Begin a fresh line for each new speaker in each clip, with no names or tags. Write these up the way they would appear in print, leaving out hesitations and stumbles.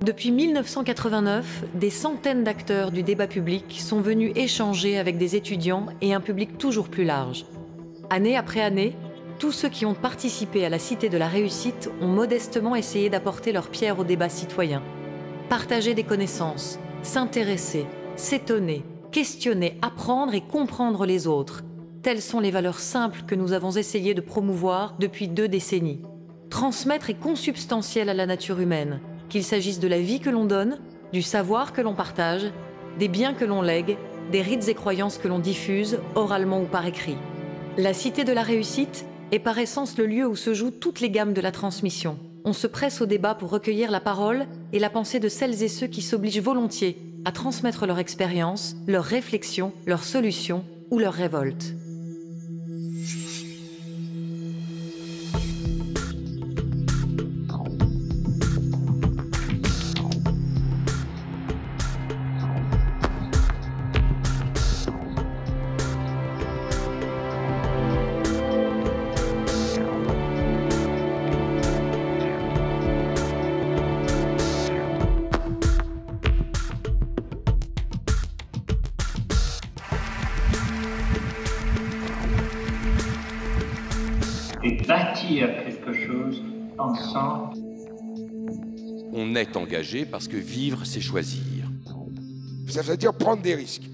Depuis 1989, des centaines d'acteurs du débat public sont venus échanger avec des étudiants et un public toujours plus large. Année après année, tous ceux qui ont participé à la Cité de la Réussite ont modestement essayé d'apporter leur pierre au débat citoyen. Partager des connaissances, s'intéresser, s'étonner, questionner, apprendre et comprendre les autres. Telles sont les valeurs simples que nous avons essayé de promouvoir depuis 2 décennies. Transmettre est consubstantiel à la nature humaine, qu'il s'agisse de la vie que l'on donne, du savoir que l'on partage, des biens que l'on lègue, des rites et croyances que l'on diffuse, oralement ou par écrit. La Cité de la Réussite est par essence le lieu où se jouent toutes les gammes de la transmission. On se presse au débat pour recueillir la parole et la pensée de celles et ceux qui s'obligent volontiers à transmettre leur expérience, leurs réflexions, leurs solutions ou leurs révoltes.
Et bâtir quelque chose ensemble.
On est engagé parce que vivre, c'est choisir.
Ça veut dire prendre des risques.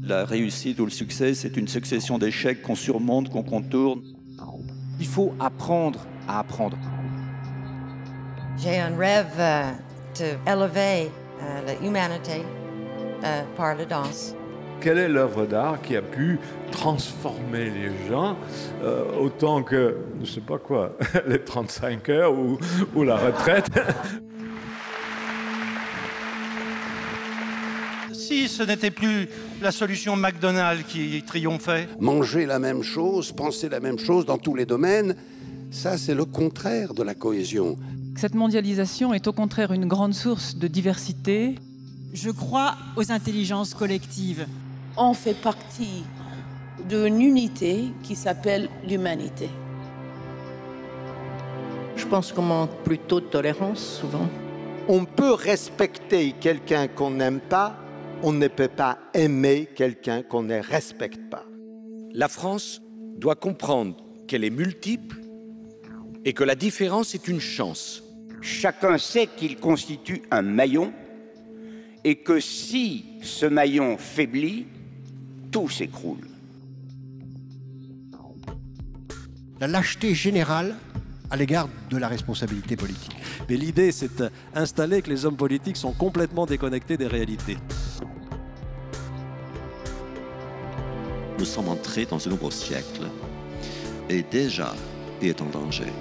La réussite ou le succès, c'est une succession d'échecs qu'on surmonte, qu'on contourne.
Il faut apprendre à apprendre.
J'ai un rêve d'élever l'humanité par la danse.
Quelle est l'œuvre d'art qui a pu transformer les gens autant que, je ne sais pas quoi, les 35 heures ou la retraite?
Si ce n'était plus la solution McDonald's qui triomphait.
Manger la même chose, penser la même chose dans tous les domaines, ça c'est le contraire de la cohésion.
Cette mondialisation est au contraire une grande source de diversité.
Je crois aux intelligences collectives.
On fait partie d'une unité qui s'appelle l'humanité.
Je pense qu'on manque plutôt de tolérance, souvent.
On peut respecter quelqu'un qu'on n'aime pas, on ne peut pas aimer quelqu'un qu'on ne respecte pas.
La France doit comprendre qu'elle est multiple et que la différence est une chance.
Chacun sait qu'il constitue un maillon et que si ce maillon faiblit, tout s'écroule.
La lâcheté générale à l'égard de la responsabilité politique.
Mais l'idée, c'est d'installer que les hommes politiques sont complètement déconnectés des réalités.
Nous sommes entrés dans un nouveau siècle et déjà, il est en danger.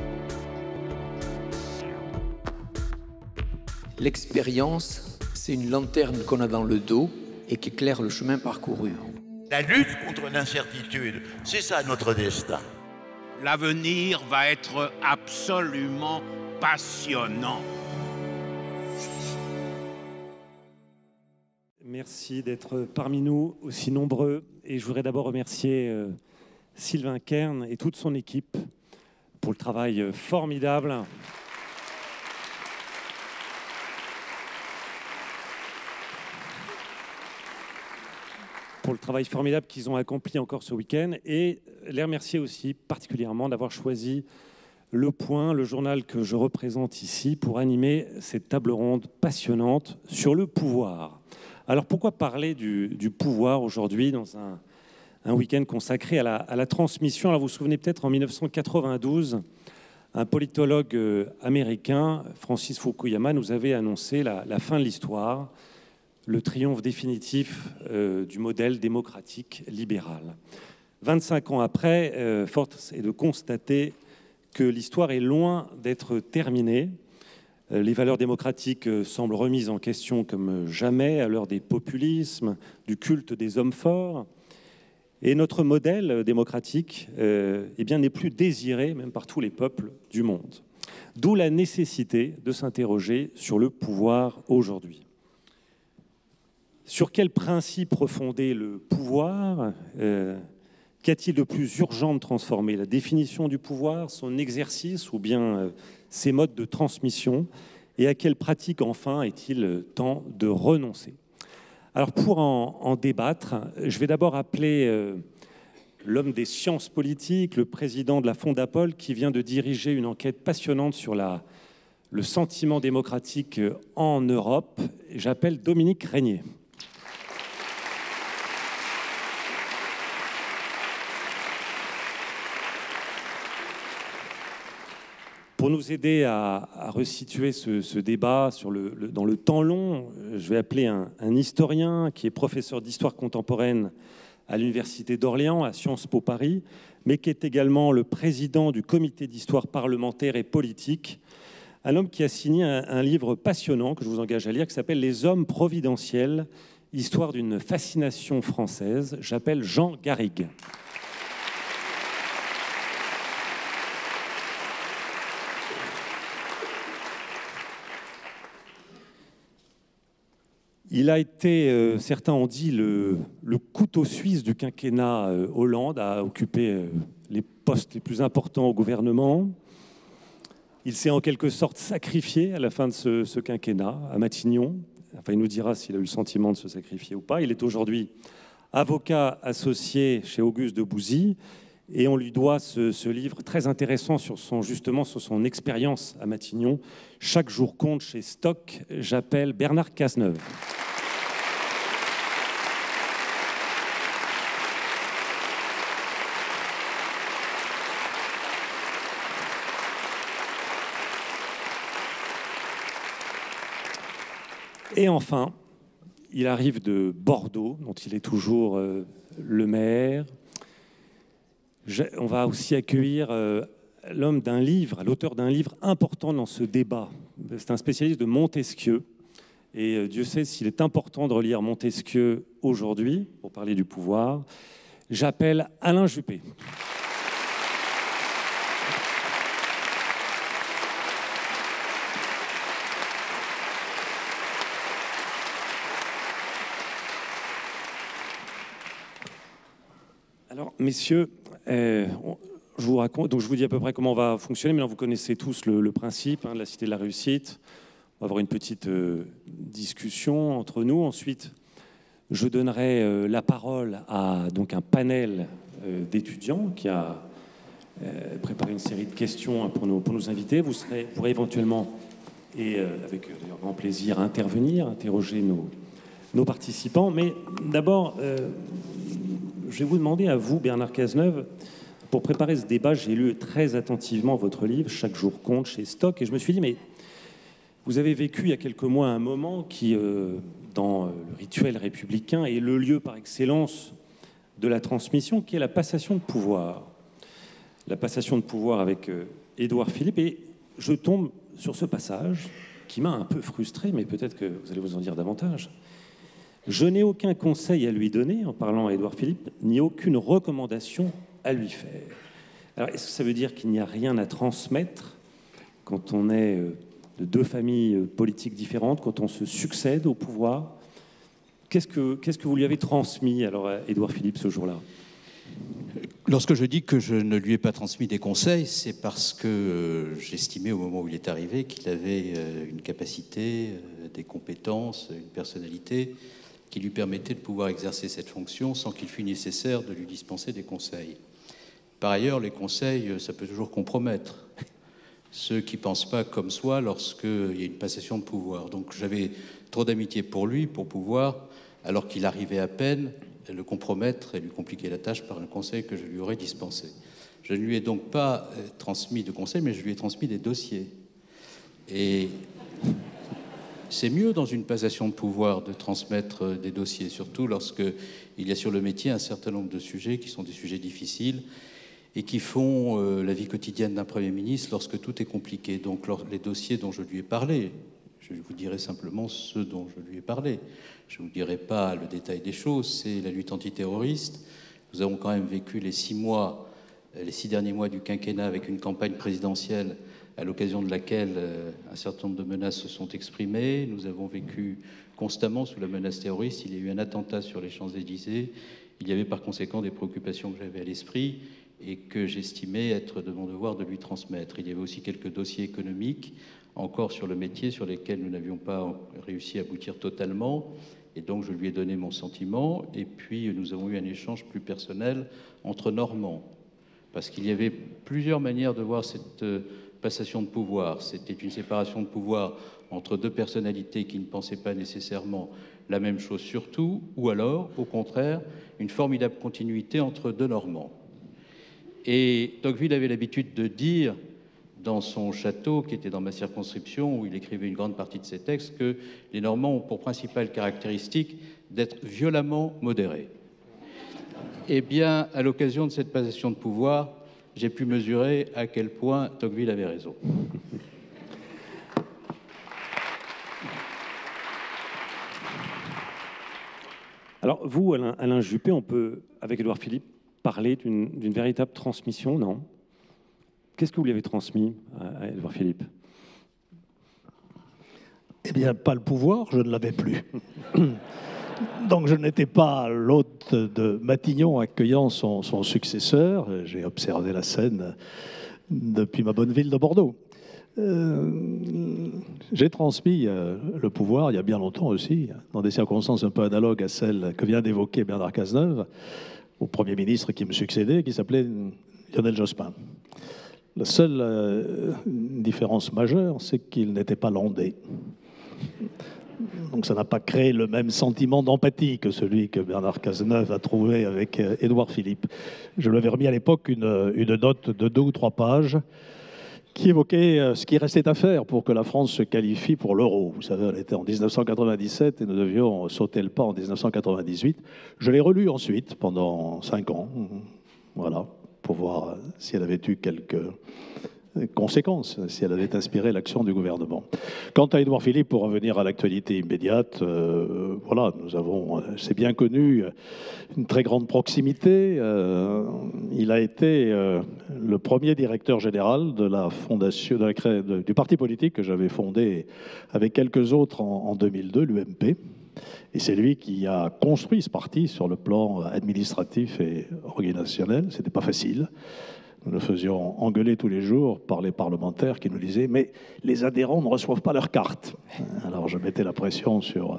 L'expérience, c'est une lanterne qu'on a dans le dos et qui éclaire le chemin parcouru.
La lutte contre l'incertitude, c'est ça notre destin.
L'avenir va être absolument passionnant.
Merci d'être parmi nous aussi nombreux. Et je voudrais d'abord remercier Sylvain Kern et toute son équipe pour le travail formidable. Pour le travail formidable qu'ils ont accompli encore ce week-end, et les remercier aussi particulièrement d'avoir choisi Le Point, le journal que je représente ici, pour animer cette table ronde passionnante sur le pouvoir. Alors pourquoi parler du pouvoir aujourd'hui dans un week-end consacré à la transmission? Alors vous vous souvenez peut-être en 1992, un politologue américain, Francis Fukuyama, nous avait annoncé la fin de l'histoire, le triomphe définitif du modèle démocratique libéral. 25 ans après, force est de constater que l'histoire est loin d'être terminée. Les valeurs démocratiques semblent remises en question comme jamais à l'heure des populismes, du culte des hommes forts. Et notre modèle démocratique eh bien, n'est plus désiré même par tous les peuples du monde. D'où la nécessité de s'interroger sur le pouvoir aujourd'hui. Sur quel principe refonder le pouvoir? Qu'y-a-t-il de plus urgent de transformer? La définition du pouvoir, son exercice ou bien ses modes de transmission? et à quelle pratique enfin est-il temps de renoncer? Alors pour en débattre, je vais d'abord appeler l'homme des sciences politiques, le président de la Fondapol, qui vient de diriger une enquête passionnante sur le sentiment démocratique en Europe. J'appelle Dominique Régnier. Pour nous aider à resituer ce débat dans le temps long, je vais appeler un historien qui est professeur d'histoire contemporaine à l'Université d'Orléans, à Sciences Po Paris, mais qui est également le président du comité d'histoire parlementaire et politique, un homme qui a signé un livre passionnant que je vous engage à lire, qui s'appelle « Les hommes providentiels, histoire d'une fascination française ». J'appelle Jean Garrigue. Il a été, certains ont dit, le couteau suisse du quinquennat Hollande, a occupé les postes les plus importants au gouvernement. Il s'est en quelque sorte sacrifié à la fin de ce quinquennat à Matignon. Enfin, il nous dira s'il a eu le sentiment de se sacrifier ou pas. Il est aujourd'hui avocat associé chez Auguste de Bouzy et on lui doit ce livre très intéressant sur son expérience à Matignon. Chaque jour compte chez Stock. J'appelle Bernard Cazeneuve. Et enfin, il arrive de Bordeaux, dont il est toujours le maire. On va aussi accueillir l'homme d'un livre, l'auteur d'un livre important dans ce débat. C'est un spécialiste de Montesquieu. Et Dieu sait s'il est important de relire Montesquieu aujourd'hui, pour parler du pouvoir. J'appelle Alain Juppé. Alors, messieurs, je vous raconte, donc je vous dis à peu près comment on va fonctionner. Maintenant, vous connaissez tous le principe de la Cité de la Réussite. On va avoir une petite discussion entre nous. Ensuite, je donnerai la parole à donc, un panel d'étudiants qui a préparé une série de questions pour nos invités. Vous pourrez éventuellement, et avec grand plaisir, intervenir, interroger nos participants. Mais d'abord, je vais vous demander à vous, Bernard Cazeneuve, pour préparer ce débat, j'ai lu très attentivement votre livre, Chaque jour compte, chez Stock, et je me suis dit, mais vous avez vécu il y a quelques mois un moment qui, dans le rituel républicain, est le lieu par excellence de la transmission, qui est la passation de pouvoir. La passation de pouvoir avec Édouard Philippe, et je tombe sur ce passage qui m'a un peu frustré, mais peut-être que vous allez vous en dire davantage. Je n'ai aucun conseil à lui donner, en parlant à Édouard Philippe, ni aucune recommandation à lui faire. Alors, est-ce que ça veut dire qu'il n'y a rien à transmettre quand on est de deux familles politiques différentes, quand on se succède au pouvoir? Qu'est-ce que vous lui avez transmis, alors, à Édouard Philippe, ce jour-là?
Lorsque je dis que je ne lui ai pas transmis des conseils, c'est parce que j'estimais au moment où il est arrivé qu'il avait une capacité, des compétences, une personnalité qui lui permettait de pouvoir exercer cette fonction sans qu'il fût nécessaire de lui dispenser des conseils. Par ailleurs, les conseils, ça peut toujours compromettre ceux qui ne pensent pas comme soi lorsqu'il y a une passation de pouvoir. Donc j'avais trop d'amitié pour lui pour pouvoir, alors qu'il arrivait à peine, le compromettre et lui compliquer la tâche par un conseil que je lui aurais dispensé. Je ne lui ai donc pas transmis de conseils, mais je lui ai transmis des dossiers. Et c'est mieux dans une passation de pouvoir de transmettre des dossiers, surtout lorsqu'il y a sur le métier un certain nombre de sujets qui sont des sujets difficiles et qui font la vie quotidienne d'un Premier ministre lorsque tout est compliqué. Donc les dossiers dont je lui ai parlé, je vous dirai simplement ceux dont je lui ai parlé. Je ne vous dirai pas le détail des choses, c'est la lutte antiterroriste. Nous avons quand même vécu les 6 derniers mois du quinquennat avec une campagne présidentielle à l'occasion de laquelle un certain nombre de menaces se sont exprimées. Nous avons vécu constamment sous la menace terroriste. Il y a eu un attentat sur les Champs-Élysées. Il y avait par conséquent des préoccupations que j'avais à l'esprit. et que j'estimais être de mon devoir de lui transmettre. Il y avait aussi quelques dossiers économiques encore sur le métier sur lesquels nous n'avions pas réussi à aboutir totalement, et donc je lui ai donné mon sentiment, et puis nous avons eu un échange plus personnel entre Normands, parce qu'il y avait plusieurs manières de voir cette passation de pouvoir. C'était une séparation de pouvoir entre deux personnalités qui ne pensaient pas nécessairement la même chose sur tout, ou alors, au contraire, une formidable continuité entre deux Normands. Et Tocqueville avait l'habitude de dire, dans son château, qui était dans ma circonscription, où il écrivait une grande partie de ses textes, que les Normands ont pour principale caractéristique d'être violemment modérés. Eh bien, à l'occasion de cette passation de pouvoir, j'ai pu mesurer à quel point Tocqueville avait raison.
Alors, vous, Alain Juppé, on peut, avec Édouard Philippe, parler d'une véritable transmission, non? Qu'est-ce que vous lui avez transmis à Édouard Philippe?
Eh bien, pas le pouvoir, je ne l'avais plus. Donc je n'étais pas l'hôte de Matignon accueillant son successeur. J'ai observé la scène depuis ma bonne ville de Bordeaux. J'ai transmis le pouvoir il y a bien longtemps aussi, dans des circonstances un peu analogues à celles que vient d'évoquer Bernard Cazeneuve, au Premier ministre qui me succédait, qui s'appelait Lionel Jospin. La seule différence majeure, c'est qu'il n'était pas landais. Donc ça n'a pas créé le même sentiment d'empathie que celui que Bernard Cazeneuve a trouvé avec Édouard Philippe. Je lui avais remis à l'époque une note de 2 ou 3 pages qui évoquait ce qui restait à faire pour que la France se qualifie pour l'euro. Vous savez, elle était en 1997 et nous devions sauter le pas en 1998. Je l'ai relue ensuite pendant 5 ans, voilà, pour voir si elle avait eu quelques conséquences, si elle avait inspiré l'action du gouvernement. Quant à Édouard Philippe, pour revenir à l'actualité immédiate, voilà, nous avons, c'est bien connu, une très grande proximité. Il a été le premier directeur général de la fondation, du parti politique que j'avais fondé avec quelques autres en 2002, l'UMP. Et c'est lui qui a construit ce parti sur le plan administratif et organisationnel. C'était pas facile. Nous nous faisions engueuler tous les jours par les parlementaires qui nous disaient « mais les adhérents ne reçoivent pas leurs cartes ». Alors je mettais la pression sur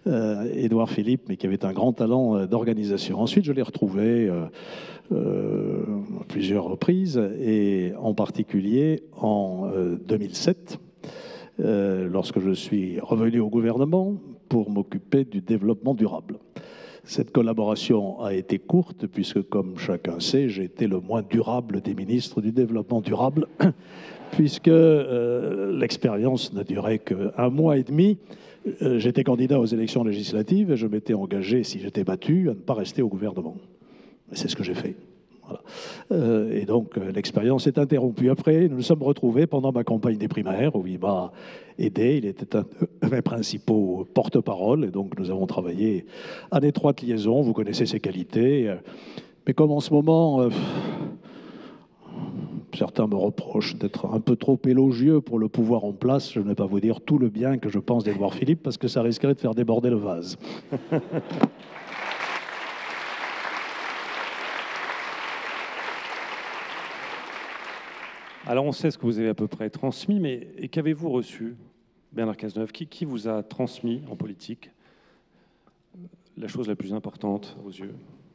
Édouard Philippe, mais qui avait un grand talent d'organisation. Ensuite, je l'ai retrouvé à plusieurs reprises, et en particulier en 2007, lorsque je suis revenu au gouvernement pour m'occuper du développement durable. Cette collaboration a été courte puisque, comme chacun sait, j'ai été le moins durable des ministres du développement durable puisque l'expérience n'a duré qu'1 mois et demi. J'étais candidat aux élections législatives et je m'étais engagé, si j'étais battu, à ne pas rester au gouvernement. C'est ce que j'ai fait. Voilà. Et donc l'expérience est interrompue. Après, nous nous sommes retrouvés pendant ma campagne des primaires où il m'a aidé. Il était un de mes principaux porte-parole et donc nous avons travaillé en étroite liaison. Vous connaissez ses qualités. Mais comme en ce moment, certains me reprochent d'être un peu trop élogieux pour le pouvoir en place, je ne vais pas vous dire tout le bien que je pense d'Édouard Philippe parce que ça risquerait de faire déborder le vase.
Alors on sait ce que vous avez à peu près transmis, mais qu'avez-vous reçu, Bernard Cazeneuve? Qui vous a transmis en politique la chose la plus importante à vos yeux?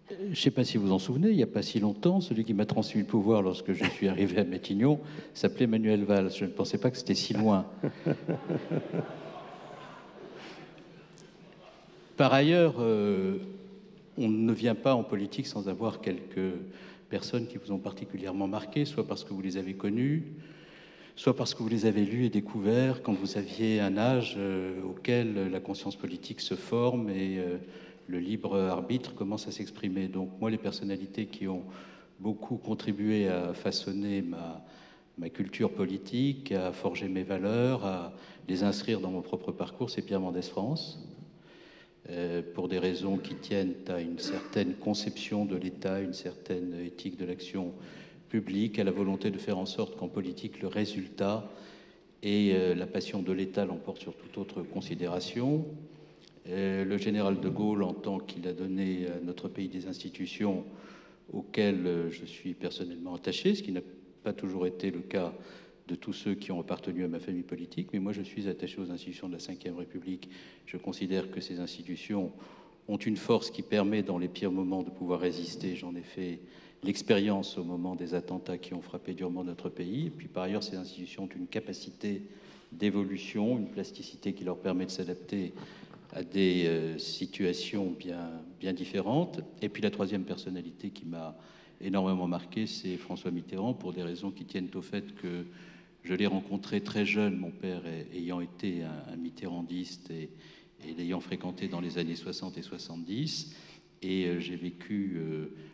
Je ne sais pas si vous vous en souvenez, il n'y a pas si longtemps, celui qui m'a transmis le pouvoir lorsque je suis arrivé à Matignon s'appelait Manuel Valls. Je ne pensais pas que c'était si loin. Par ailleurs, on ne vient pas en politique sans avoir quelques personnes qui vous ont particulièrement marqué, soit parce que vous les avez connues, soit parce que vous les avez lues et découverts quand vous aviez un âge auquel la conscience politique se forme et le libre arbitre commence à s'exprimer. Donc moi, les personnalités qui ont beaucoup contribué à façonner ma culture politique, à forger mes valeurs, à les inscrire dans mon propre parcours, c'est Pierre Mendès France. Pour des raisons qui tiennent à une certaine conception de l'État, une certaine éthique de l'action publique, à la volonté de faire en sorte qu'en politique, le résultat et la passion de l'État l'emportent sur toute autre considération. Le général de Gaulle, en tant qu'il a donné à notre pays des institutions auxquelles je suis personnellement attaché, ce qui n'a pas toujours été le cas de tous ceux qui ont appartenu à ma famille politique, mais moi je suis attaché aux institutions de la Ve République. Je considère que ces institutions ont une force qui permet dans les pires moments de pouvoir résister. J'en ai fait l'expérience au moment des attentats qui ont frappé durement notre pays. Et puis par ailleurs, ces institutions ont une capacité d'évolution, une plasticité qui leur permet de s'adapter à des situations bien différentes. Et puis la troisième personnalité qui m'a énormément marqué, c'est François Mitterrand, pour des raisons qui tiennent au fait que je l'ai rencontré très jeune, mon père ayant été un mitterrandiste et l'ayant fréquenté dans les années 60 et 70. Et j'ai vécu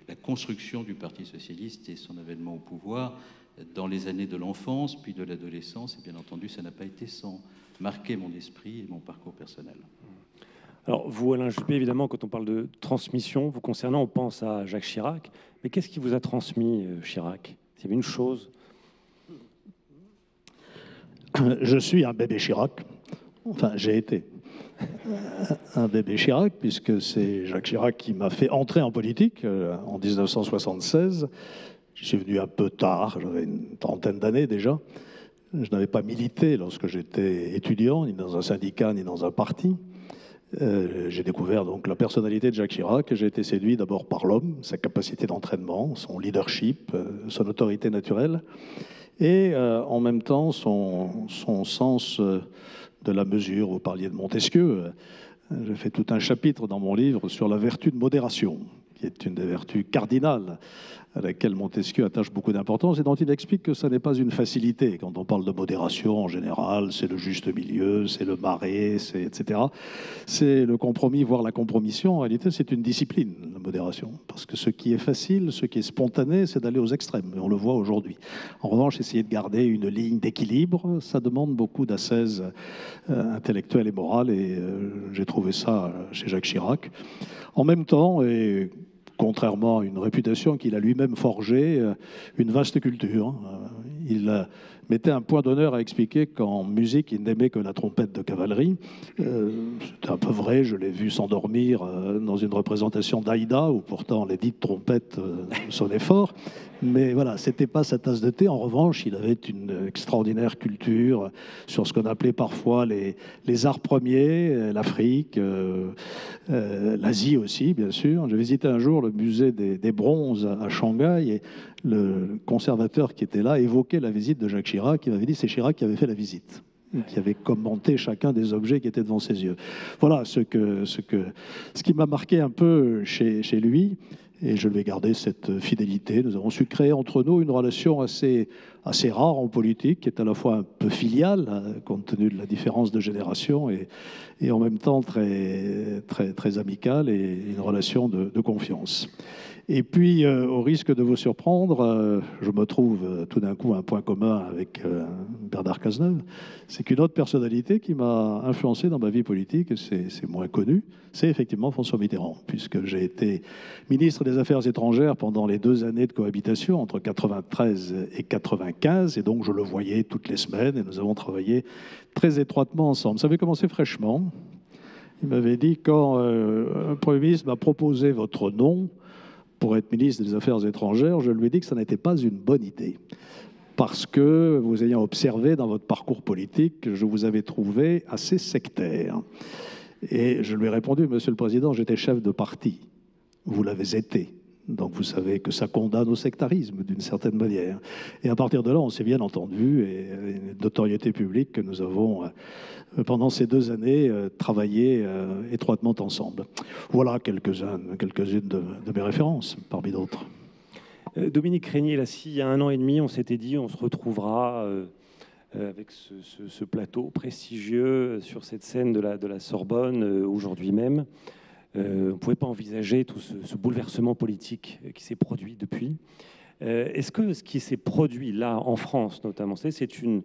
la construction du Parti socialiste et son avènement au pouvoir dans les années de l'enfance, puis de l'adolescence. Et bien entendu, ça n'a pas été sans marquer mon esprit et mon parcours personnel.
Alors, vous, Alain Juppé, évidemment, quand on parle de transmission, vous concernant, on pense à Jacques Chirac. Mais qu'est-ce qui vous a transmis, Chirac? S'il y avait une chose.
Je suis un bébé Chirac. Enfin, j'ai été un bébé Chirac, puisque c'est Jacques Chirac qui m'a fait entrer en politique en 1976. Je suis venu un peu tard, j'avais une trentaine d'années déjà. Je n'avais pas milité lorsque j'étais étudiant, ni dans un syndicat, ni dans un parti. J'ai découvert donc la personnalité de Jacques Chirac et j'ai été séduit d'abord par l'homme, sa capacité d'entraînement, son leadership, son autorité naturelle et en même temps son sens de la mesure. Vous parliez de Montesquieu. J'ai fait tout un chapitre dans mon livre sur la vertu de modération, qui est une des vertus cardinales à laquelle Montesquieu attache beaucoup d'importance et dont il explique que ça n'est pas une facilité. Quand on parle de modération, en général, c'est le juste milieu, c'est le marais, etc. C'est le compromis, voire la compromission. En réalité, c'est une discipline, la modération. Parce que ce qui est facile, ce qui est spontané, c'est d'aller aux extrêmes. Et on le voit aujourd'hui. En revanche, essayer de garder une ligne d'équilibre, ça demande beaucoup d'ascèse intellectuelle et morale. Et j'ai trouvé ça chez Jacques Chirac. En même temps, et contrairement à une réputation qu'il a lui-même forgée, une vaste culture. Il mettait un point d'honneur à expliquer qu'en musique, il n'aimait que la trompette de cavalerie. C'était un peu vrai, je l'ai vu s'endormir dans une représentation d'Aïda, où pourtant les dites trompettes sonnaient fort. Mais voilà, c'était pas sa tasse de thé. En revanche, il avait une extraordinaire culture sur ce qu'on appelait parfois les arts premiers, l'Afrique, l'Asie aussi, bien sûr. J'ai visité un jour le musée des bronzes à Shanghai et le conservateur qui était là évoquait la visite de Jacques Chirac. Il m'avait dit c'est Chirac qui avait fait la visite, qui avait commenté chacun des objets qui étaient devant ses yeux. Voilà ce qui m'a marqué un peu chez lui. Et je lui ai gardé cette fidélité. Nous avons su créer entre nous une relation assez rare en politique, qui est à la fois un peu filiale, compte tenu de la différence de génération, et en même temps très amicale, et une relation de confiance. Et puis, au risque de vous surprendre, je me trouve tout d'un coup un point commun avec Bernard Cazeneuve. C'est qu'une autre personnalité qui m'a influencé dans ma vie politique, c'est moins connu, c'est effectivement François Mitterrand, puisque j'ai été ministre des Affaires étrangères pendant les 2 années de cohabitation, entre 93 et 95, et donc je le voyais toutes les semaines, et nous avons travaillé très étroitement ensemble. Ça avait commencé fraîchement. Il m'avait dit, quand un Premier ministre m'a proposé votre nom pour être ministre des Affaires étrangères, je lui ai dit que ça n'était pas une bonne idée. Parce que, vous ayant observé dans votre parcours politique, je vous avais trouvé assez sectaire. Et je lui ai répondu, Monsieur le Président, j'étais chef de parti. Vous l'avez été. Donc vous savez que ça condamne au sectarisme d'une certaine manière. Et à partir de là, on s'est bien entendu, et une notoriété publique que nous avons, pendant ces 2 années, travaillé étroitement ensemble. Voilà quelques-unes de mes références, parmi d'autres.
Dominique Régnier, là, il y a 1 an et demi, on s'était dit on se retrouvera avec ce plateau prestigieux sur cette scène de la Sorbonne, aujourd'hui même. On ne pouvait pas envisager tout ce bouleversement politique qui s'est produit depuis. Est-ce que ce qui s'est produit là, en France notamment, c'est une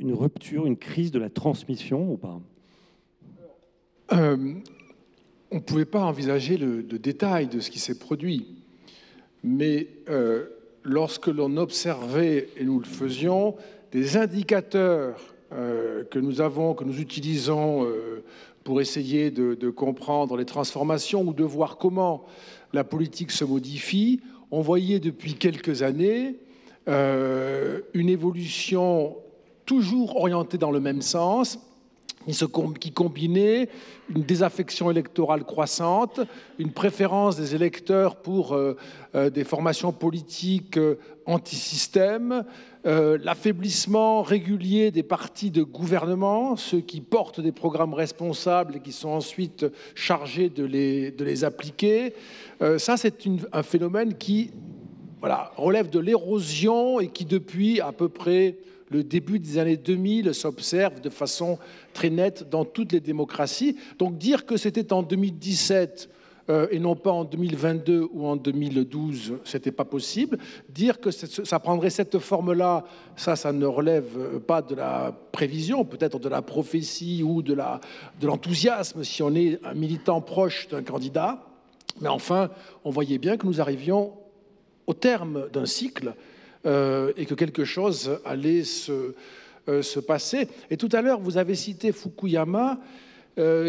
rupture, une crise de la transmission ou pas?
On ne pouvait pas envisager le détail de ce qui s'est produit. Mais lorsque l'on observait, et nous le faisions, des indicateurs que nous utilisons pour essayer de comprendre les transformations ou de voir comment la politique se modifie, on voyait depuis quelques années une évolution toujours orientée dans le même sens, qui combinait une désaffection électorale croissante, une préférence des électeurs pour des formations politiques anti-système, l'affaiblissement régulier des partis de gouvernement, ceux qui portent des programmes responsables et qui sont ensuite chargés de les appliquer. Ça, c'est un phénomène qui relève de l'érosion et qui, depuis à peu près le début des années 2000, s'observe de façon très nette dans toutes les démocraties. Donc dire que c'était en 2017 et non pas en 2022 ou en 2012, c'était pas possible. Dire que ça prendrait cette forme-là, ça ne relève pas de la prévision, peut-être de la prophétie ou de l'enthousiasme si on est un militant proche d'un candidat. Mais enfin, on voyait bien que nous arrivions au terme d'un cycle et que quelque chose allait se passer. Et tout à l'heure, vous avez cité Fukuyama,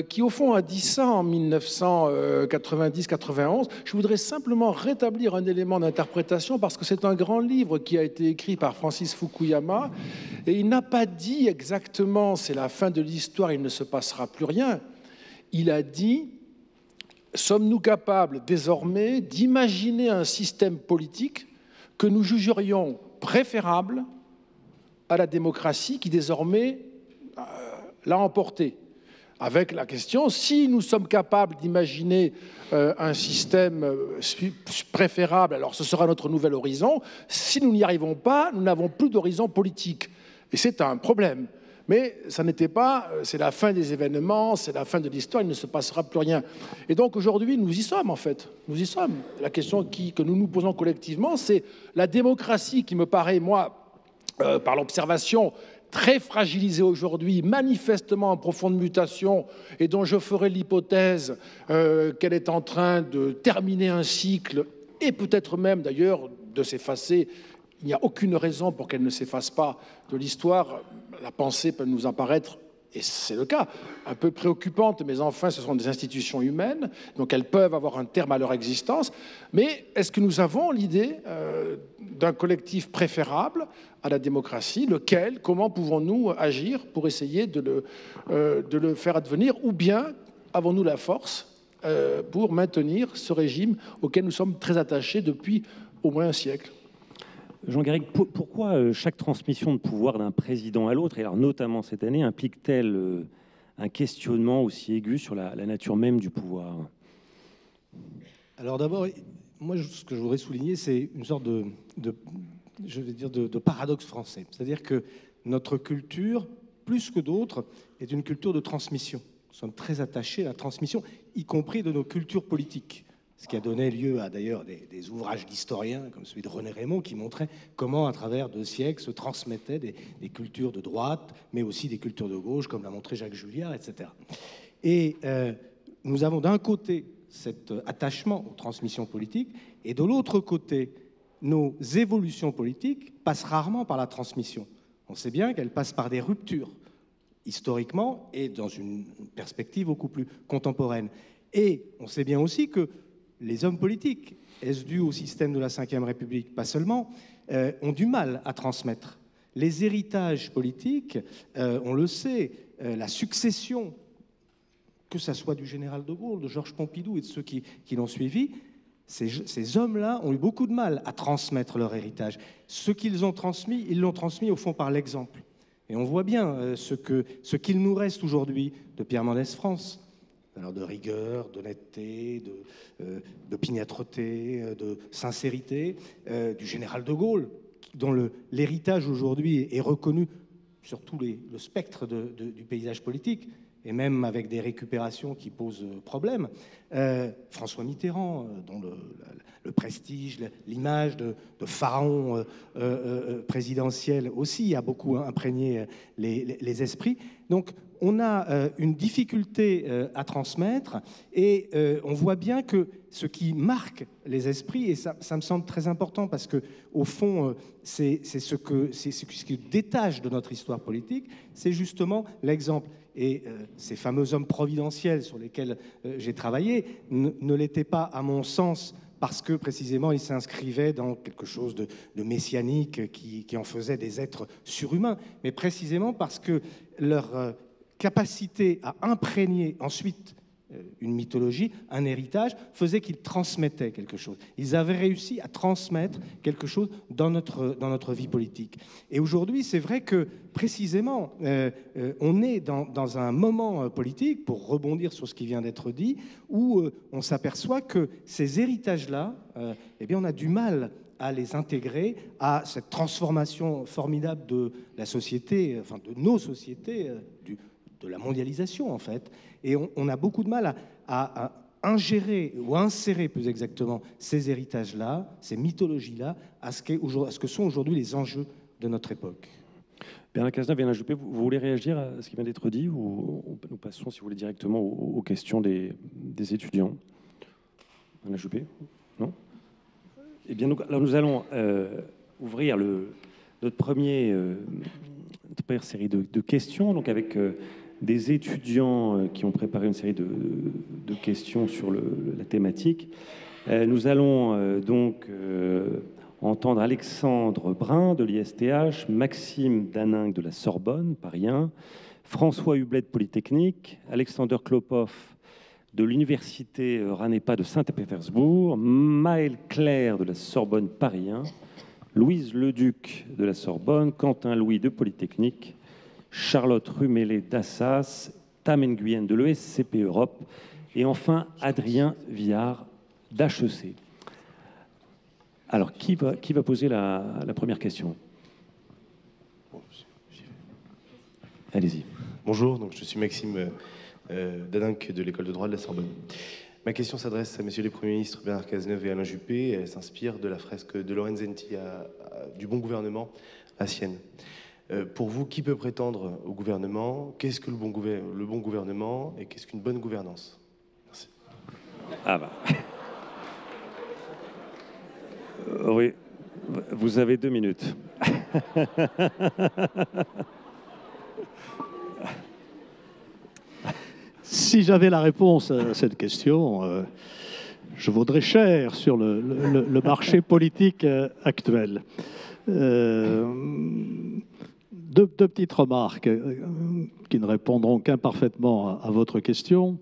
qui au fond a dit ça en 1990-91. Je voudrais simplement rétablir un élément d'interprétation parce que c'est un grand livre qui a été écrit par Francis Fukuyama et il n'a pas dit exactement « c'est la fin de l'histoire, il ne se passera plus rien ». Il a dit « sommes-nous capables désormais d'imaginer un système politique que nous jugerions préférable à la démocratie qui désormais l'a emporté ?» Avec la question, si nous sommes capables d'imaginer un système préférable, alors ce sera notre nouvel horizon. Si nous n'y arrivons pas, nous n'avons plus d'horizon politique. Et c'est un problème. Mais ça n'était pas, c'est la fin des événements, c'est la fin de l'histoire, il ne se passera plus rien. Et donc aujourd'hui, nous y sommes en fait. Nous y sommes. La question que nous nous posons collectivement, c'est la démocratie qui me paraît, moi, par l'observation, très fragilisée aujourd'hui, manifestement en profonde mutation, et dont je ferai l'hypothèse qu'elle est en train de terminer un cycle, et peut-être même d'ailleurs de s'effacer. Il n'y a aucune raison pour qu'elle ne s'efface pas de l'histoire. La pensée peut nous apparaître, et c'est le cas, un peu préoccupante, mais enfin ce sont des institutions humaines, donc elles peuvent avoir un terme à leur existence. Mais est-ce que nous avons l'idée d'un collectif préférable à la démocratie? Lequel? Comment pouvons-nous agir pour essayer de le faire advenir? Ou bien avons-nous la force pour maintenir ce régime auquel nous sommes très attachés depuis au moins un siècle?
Jean Garrigue, pourquoi chaque transmission de pouvoir d'un président à l'autre, et alors notamment cette année, implique-t-elle un questionnement aussi aigu sur la nature même du pouvoir?
Alors d'abord, moi, ce que je voudrais souligner, c'est une sorte de paradoxe français. C'est-à-dire que notre culture, plus que d'autres, est une culture de transmission. Nous sommes très attachés à la transmission, y compris de nos cultures politiques. Ce qui a donné lieu à d'ailleurs des ouvrages d'historiens comme celui de René Raymond qui montraient comment à travers 2 siècles se transmettaient des cultures de droite mais aussi des cultures de gauche comme l'a montré Jacques Julliard, etc. Et nous avons d'un côté cet attachement aux transmissions politiques et de l'autre côté nos évolutions politiques passent rarement par la transmission. On sait bien qu'elles passent par des ruptures historiquement et dans une perspective beaucoup plus contemporaine. Et on sait bien aussi que les hommes politiques, est-ce dû au système de la Ve République? Pas seulement, ont du mal à transmettre. Les héritages politiques, on le sait, la succession, que ça soit du général de Gaulle, de Georges Pompidou et de ceux qui l'ont suivi, ces hommes-là ont eu beaucoup de mal à transmettre leur héritage. Ce qu'ils ont transmis, ils l'ont transmis au fond par l'exemple. Et on voit bien ce qu'il nous reste aujourd'hui de Pierre Mendès France. Alors de rigueur, d'honnêteté, d'opiniâtreté, de sincérité, du général de Gaulle, dont l'héritage aujourd'hui est reconnu sur tout le spectre du paysage politique, et même avec des récupérations qui posent problème. François Mitterrand, dont le prestige, l'image de pharaon présidentiel aussi a beaucoup imprégné les esprits. Donc on a une difficulté à transmettre et on voit bien que ce qui marque les esprits, et ça me semble très important parce que au fond, c'est ce qui détache de notre histoire politique, c'est justement l'exemple. Et ces fameux hommes providentiels sur lesquels j'ai travaillé ne l'étaient pas, à mon sens, parce que précisément ils s'inscrivaient dans quelque chose de messianique qui en faisait des êtres surhumains, mais précisément parce que leur capacité à imprégner ensuite une mythologie, un héritage, faisait qu'ils transmettaient quelque chose. Ils avaient réussi à transmettre quelque chose dans notre vie politique. Et aujourd'hui, c'est vrai que précisément, on est dans un moment politique, pour rebondir sur ce qui vient d'être dit, où on s'aperçoit que ces héritages-là, eh bien, on a du mal à les intégrer à cette transformation formidable de la société, enfin de nos sociétés, de la mondialisation en fait. Et on a beaucoup de mal à ingérer ou à insérer plus exactement ces héritages-là, ces mythologies-là, à ce que sont aujourd'hui les enjeux de notre époque.
Bernard Cazeneuve, Alain Juppé, vous voulez réagir à ce qui vient d'être dit ou nous passons, si vous voulez, directement aux questions des étudiants? Alain Juppé? Non? Eh bien, nous allons ouvrir notre première série de questions, donc avec des étudiants qui ont préparé une série de questions sur la thématique. Nous allons donc entendre Alexandre Brun de l'ISTH, Maxime Daningue de la Sorbonne, Paris 1, François Hublet de Polytechnique, Alexander Klopov de l'Université Ranepa de Saint-Pétersbourg, Maël Claire de la Sorbonne, Paris 1, Louise Leduc de la Sorbonne, Quentin Louis de Polytechnique, Charlotte Rumélé d'Assas, Tam Nguyen de l'ESCP Europe et enfin Adrien Viard d'HEC. Alors, qui va poser la première question? Allez-y.
Bonjour, donc je suis Maxime Daningue de l'école de droit de la Sorbonne. Ma question s'adresse à messieurs les premiers ministres Bernard Cazeneuve et Alain Juppé. Elle s'inspire de la fresque de Lorenzetti du bon gouvernement à Sienne. Pour vous, qui peut prétendre au gouvernement? Qu'est-ce que le bon gouvernement et qu'est-ce qu'une bonne gouvernance? Merci.
Ah bah. Oui, vous avez 2 minutes.
Si j'avais la réponse à cette question, je vaudrais cher sur le marché politique actuel. Deux petites remarques qui ne répondront qu'imparfaitement à votre question.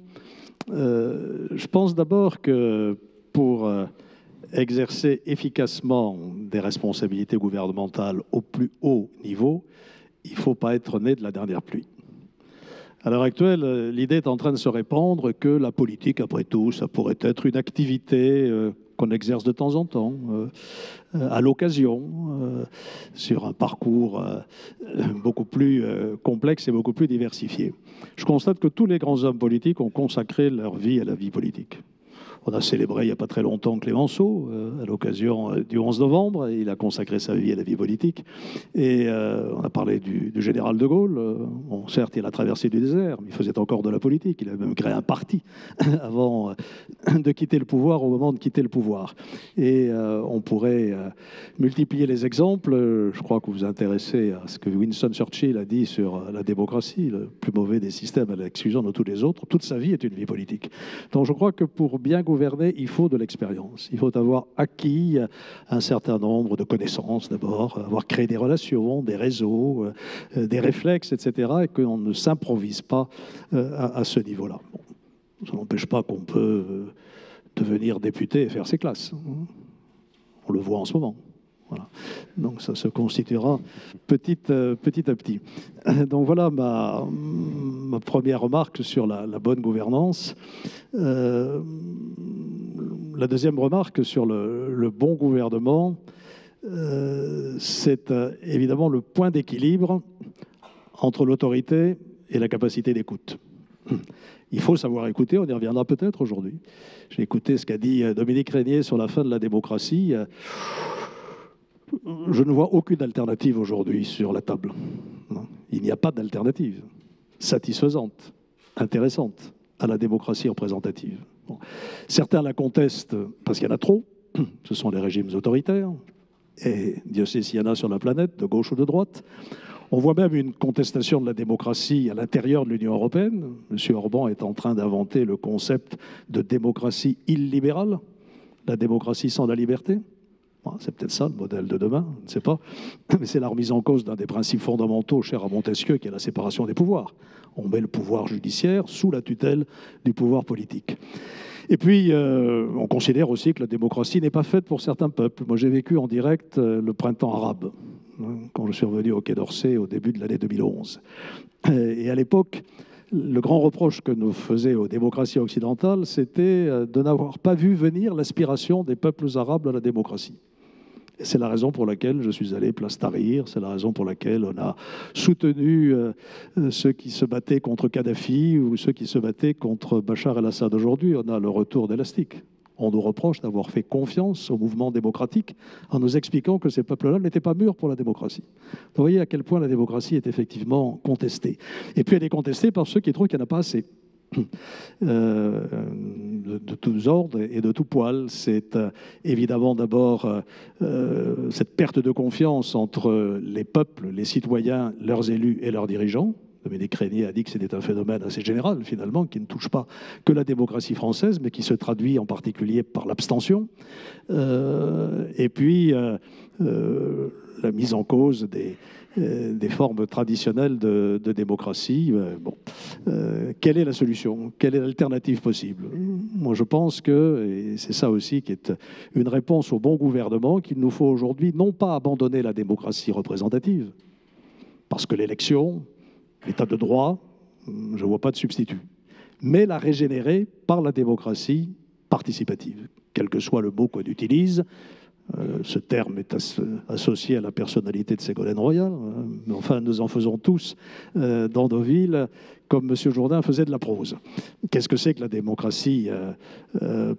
Je pense d'abord que pour exercer efficacement des responsabilités gouvernementales au plus haut niveau, il ne faut pas être né de la dernière pluie. À l'heure actuelle, l'idée est en train de se répandre que la politique, après tout, ça pourrait être une activité qu'on exerce de temps en temps, à l'occasion, sur un parcours beaucoup plus complexe et beaucoup plus diversifié. Je constate que tous les grands hommes politiques ont consacré leur vie à la vie politique. On a célébré il n'y a pas très longtemps Clémenceau, à l'occasion du 11 novembre. Il a consacré sa vie à la vie politique. Et on a parlé du général de Gaulle. Bon, certes, il a traversé du désert, mais il faisait encore de la politique. Il a même créé un parti avant de quitter le pouvoir, au moment de quitter le pouvoir. Et on pourrait multiplier les exemples. Je crois que vous vous intéressez à ce que Winston Churchill a dit sur la démocratie, le plus mauvais des systèmes à l'exclusion de tous les autres. Toute sa vie est une vie politique. Donc je crois que pour bien gouverner, il faut de l'expérience. Il faut avoir acquis un certain nombre de connaissances d'abord, avoir créé des relations, des réseaux, des réflexes, etc. et qu'on ne s'improvise pas à ce niveau-là. Bon, ça n'empêche pas qu'on peut devenir député et faire ses classes. On le voit en ce moment. Voilà. Donc ça se constituera petit à petit. Donc voilà ma première remarque sur la bonne gouvernance. La deuxième remarque sur le bon gouvernement, c'est évidemment le point d'équilibre entre l'autorité et la capacité d'écoute. Il faut savoir écouter, on y reviendra peut-être aujourd'hui. J'ai écouté ce qu'a dit Dominique Régnier sur la fin de la démocratie. Je ne vois aucune alternative aujourd'hui sur la table. Il n'y a pas d'alternative. satisfaisante, intéressante à la démocratie représentative. Bon. Certains la contestent parce qu'il y en a trop, ce sont les régimes autoritaires, et Dieu sait s'il y en a sur la planète, de gauche ou de droite. On voit même une contestation de la démocratie à l'intérieur de l'Union européenne. M. Orban est en train d'inventer le concept de démocratie illibérale, la démocratie sans la liberté. Bon, c'est peut-être ça le modèle de demain, je ne sais pas. Mais c'est la remise en cause d'un des principes fondamentaux chers à Montesquieu, qui est la séparation des pouvoirs. On met le pouvoir judiciaire sous la tutelle du pouvoir politique. Et puis, on considère aussi que la démocratie n'est pas faite pour certains peuples. Moi, j'ai vécu en direct le printemps arabe, quand je suis revenu au Quai d'Orsay au début de l'année 2011. Et à l'époque, le grand reproche que nous faisaient aux démocraties occidentales, c'était de n'avoir pas vu venir l'aspiration des peuples arabes à la démocratie. Et c'est la raison pour laquelle je suis allé place Tahrir, c'est la raison pour laquelle on a soutenu ceux qui se battaient contre Kadhafi ou ceux qui se battaient contre Bachar el-Assad. Aujourd'hui, on a le retour d'élastique. On nous reproche d'avoir fait confiance au mouvement démocratique en nous expliquant que ces peuples-là n'étaient pas mûrs pour la démocratie. Vous voyez à quel point la démocratie est effectivement contestée. Et puis elle est contestée par ceux qui trouvent qu'il n'y en a pas assez. De tous ordres et de tout poil. C'est évidemment d'abord cette perte de confiance entre les peuples, les citoyens, leurs élus et leurs dirigeants. Dominique Régnier a dit que c'était un phénomène assez général, finalement, qui ne touche pas que la démocratie française, mais qui se traduit en particulier par l'abstention. Et puis, la mise en cause des formes traditionnelles de démocratie. Bon. Quelle est la solution? Quelle est l'alternative possible? Moi, je pense que, et c'est ça aussi qui est une réponse au bon gouvernement, qu'il nous faut aujourd'hui non pas abandonner la démocratie représentative, parce que l'élection, l'état de droit, je ne vois pas de substitut, mais la régénérer par la démocratie participative, quel que soit le mot qu'on utilise. Ce terme est associé à la personnalité de Ségolène Royal, mais enfin, nous en faisons tous dans nos villes, comme M. Jourdain faisait de la prose. Qu'est-ce que c'est que la démocratie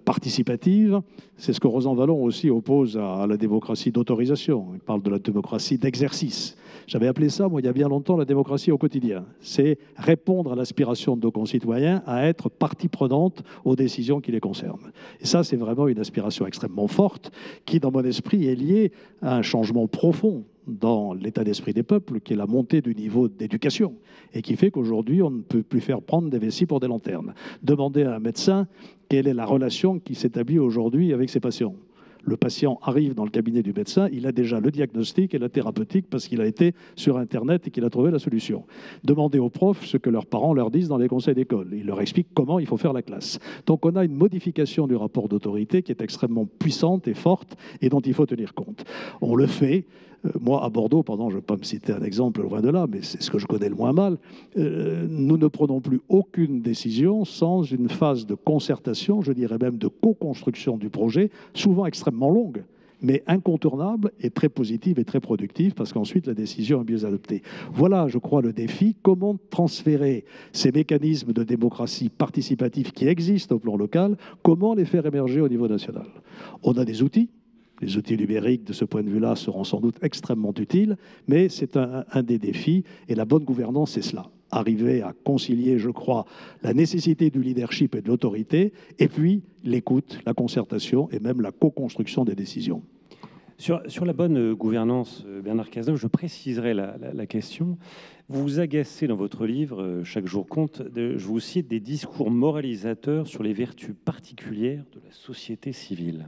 participative? C'est ce que Rosan Vallon aussi oppose à la démocratie d'autorisation. Il parle de la démocratie d'exercice. J'avais appelé ça, moi, il y a bien longtemps, la démocratie au quotidien. C'est répondre à l'aspiration de nos concitoyens à être partie prenante aux décisions qui les concernent. Et ça, c'est vraiment une aspiration extrêmement forte qui, dans mon esprit, est liée à un changement profond dans l'état d'esprit des peuples, qui est la montée du niveau d'éducation, et qui fait qu'aujourd'hui, on ne peut plus faire prendre des vessies pour des lanternes. Demandez à un médecin quelle est la relation qui s'établit aujourd'hui avec ses patients. Le patient arrive dans le cabinet du médecin, il a déjà le diagnostic et la thérapeutique parce qu'il a été sur Internet et qu'il a trouvé la solution. Demandez aux profs ce que leurs parents leur disent dans les conseils d'école. Ils leur expliquent comment il faut faire la classe. Donc on a une modification du rapport d'autorité qui est extrêmement puissante et forte et dont il faut tenir compte. On le fait. Moi, à Bordeaux, pardon, je ne vais pas me citer un exemple loin de là, mais c'est ce que je connais le moins mal, nous ne prenons plus aucune décision sans une phase de concertation, je dirais même de co-construction du projet, souvent extrêmement longue, mais incontournable et très positive et très productive, parce qu'ensuite la décision est mieux adoptée. Voilà, je crois, le défi. Comment transférer ces mécanismes de démocratie participative qui existent au plan local, comment les faire émerger au niveau national? On a des outils. Les outils numériques, de ce point de vue-là, seront sans doute extrêmement utiles, mais c'est un des défis, et la bonne gouvernance, c'est cela. Arriver à concilier, je crois, la nécessité du leadership et de l'autorité, et puis l'écoute, la concertation et même la co-construction des décisions.
Sur la bonne gouvernance, Bernard Cazeneuve, je préciserai la question. Vous vous agacez dans votre livre, Chaque jour compte, je vous cite des discours moralisateurs sur les vertus particulières de la société civile.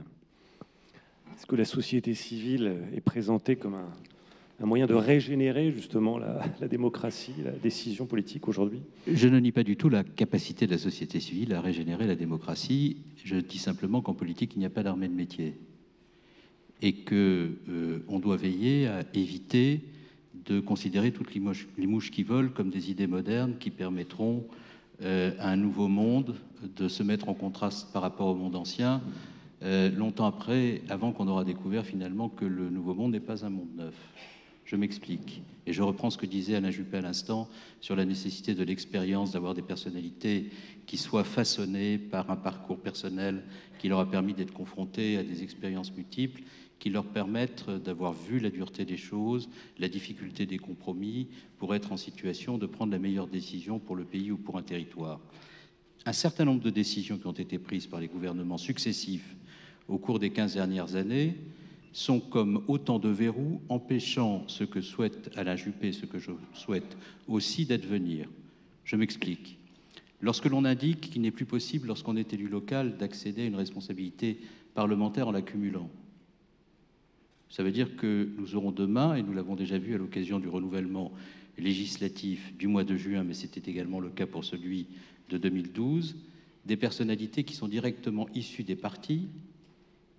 Est-ce que la société civile est présentée comme un moyen de régénérer justement la démocratie, la décision politique aujourd'hui?
Je ne nie pas du tout la capacité de la société civile à régénérer la démocratie. Je dis simplement qu'en politique, il n'y a pas d'armée de métier. Et qu'on doit veiller à éviter de considérer toutes les mouches qui volent comme des idées modernes qui permettront à un nouveau monde de se mettre en contraste par rapport au monde ancien, longtemps après, avant qu'on aura découvert finalement que le nouveau monde n'est pas un monde neuf. Je m'explique. Et je reprends ce que disait Alain Juppé à l'instant sur la nécessité de l'expérience, d'avoir des personnalités qui soient façonnées par un parcours personnel qui leur a permis d'être confrontés à des expériences multiples, qui leur permettent d'avoir vu la dureté des choses, la difficulté des compromis, pour être en situation de prendre la meilleure décision pour le pays ou pour un territoire. Un certain nombre de décisions qui ont été prises par les gouvernements successifs au cours des 15 dernières années sont comme autant de verrous empêchant ce que souhaite Alain Juppé, ce que je souhaite aussi, d'advenir. Je m'explique. Lorsque l'on indique qu'il n'est plus possible, lorsqu'on est élu local, d'accéder à une responsabilité parlementaire en l'accumulant, ça veut dire que nous aurons demain, et nous l'avons déjà vu à l'occasion du renouvellement législatif du mois de juin, mais c'était également le cas pour celui de 2012, des personnalités qui sont directement issues des partis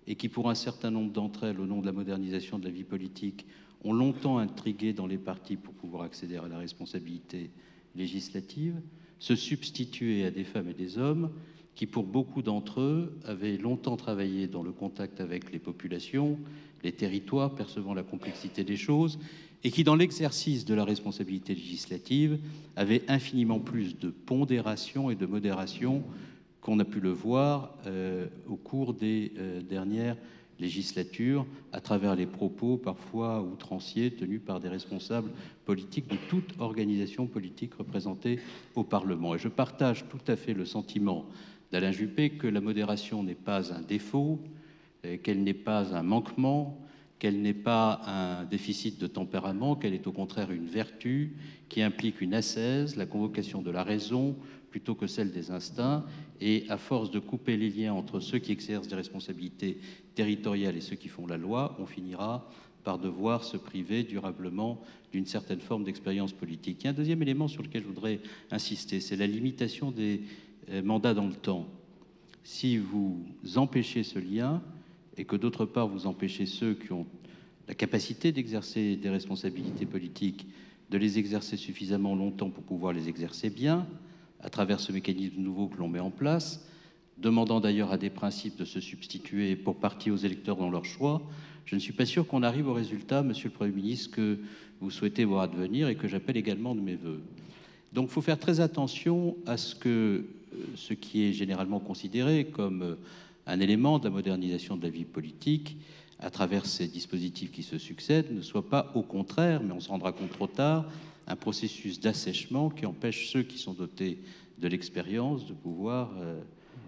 et qui, pour un certain nombre d'entre elles, au nom de la modernisation de la vie politique, ont longtemps intrigué dans les partis pour pouvoir accéder à la responsabilité législative, se substituer à des femmes et des hommes qui, pour beaucoup d'entre eux, avaient longtemps travaillé dans le contact avec les populations, les territoires, percevant la complexité des choses, et qui, dans l'exercice de la responsabilité législative, avaient infiniment plus de pondération et de modération qu'on a pu le voir au cours des dernières législatures, à travers les propos parfois outranciers tenus par des responsables politiques de toute organisation politique représentée au Parlement. Et je partage tout à fait le sentiment d'Alain Juppé que la modération n'est pas un défaut, qu'elle n'est pas un manquement, qu'elle n'est pas un déficit de tempérament, qu'elle est au contraire une vertu qui implique une ascèse, la convocation de la raison plutôt que celle des instincts, et à force de couper les liens entre ceux qui exercent des responsabilités territoriales et ceux qui font la loi, on finira par devoir se priver durablement d'une certaine forme d'expérience politique. Il y a un deuxième élément sur lequel je voudrais insister, c'est la limitation des mandats dans le temps. Si vous empêchez ce lien, et que d'autre part vous empêchez ceux qui ont la capacité d'exercer des responsabilités politiques de les exercer suffisamment longtemps pour pouvoir les exercer bien, à travers ce mécanisme nouveau que l'on met en place, demandant d'ailleurs à des principes de se substituer pour partie aux électeurs dans leur choix, je ne suis pas sûr qu'on arrive au résultat, Monsieur le Premier ministre, que vous souhaitez voir advenir et que j'appelle également de mes voeux. Donc il faut faire très attention à ce que ce qui est généralement considéré comme un élément de la modernisation de la vie politique, à travers ces dispositifs qui se succèdent, ne soit pas au contraire, mais on se rendra compte trop tard, un processus d'assèchement qui empêche ceux qui sont dotés de l'expérience de pouvoir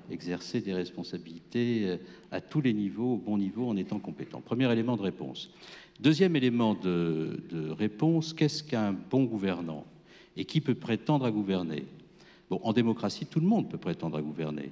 exercer des responsabilités à tous les niveaux, au bon niveau, en étant compétents. Premier élément de réponse. Deuxième élément de réponse, qu'est-ce qu'un bon gouvernant? Et qui peut prétendre à gouverner? Bon, en démocratie, tout le monde peut prétendre à gouverner.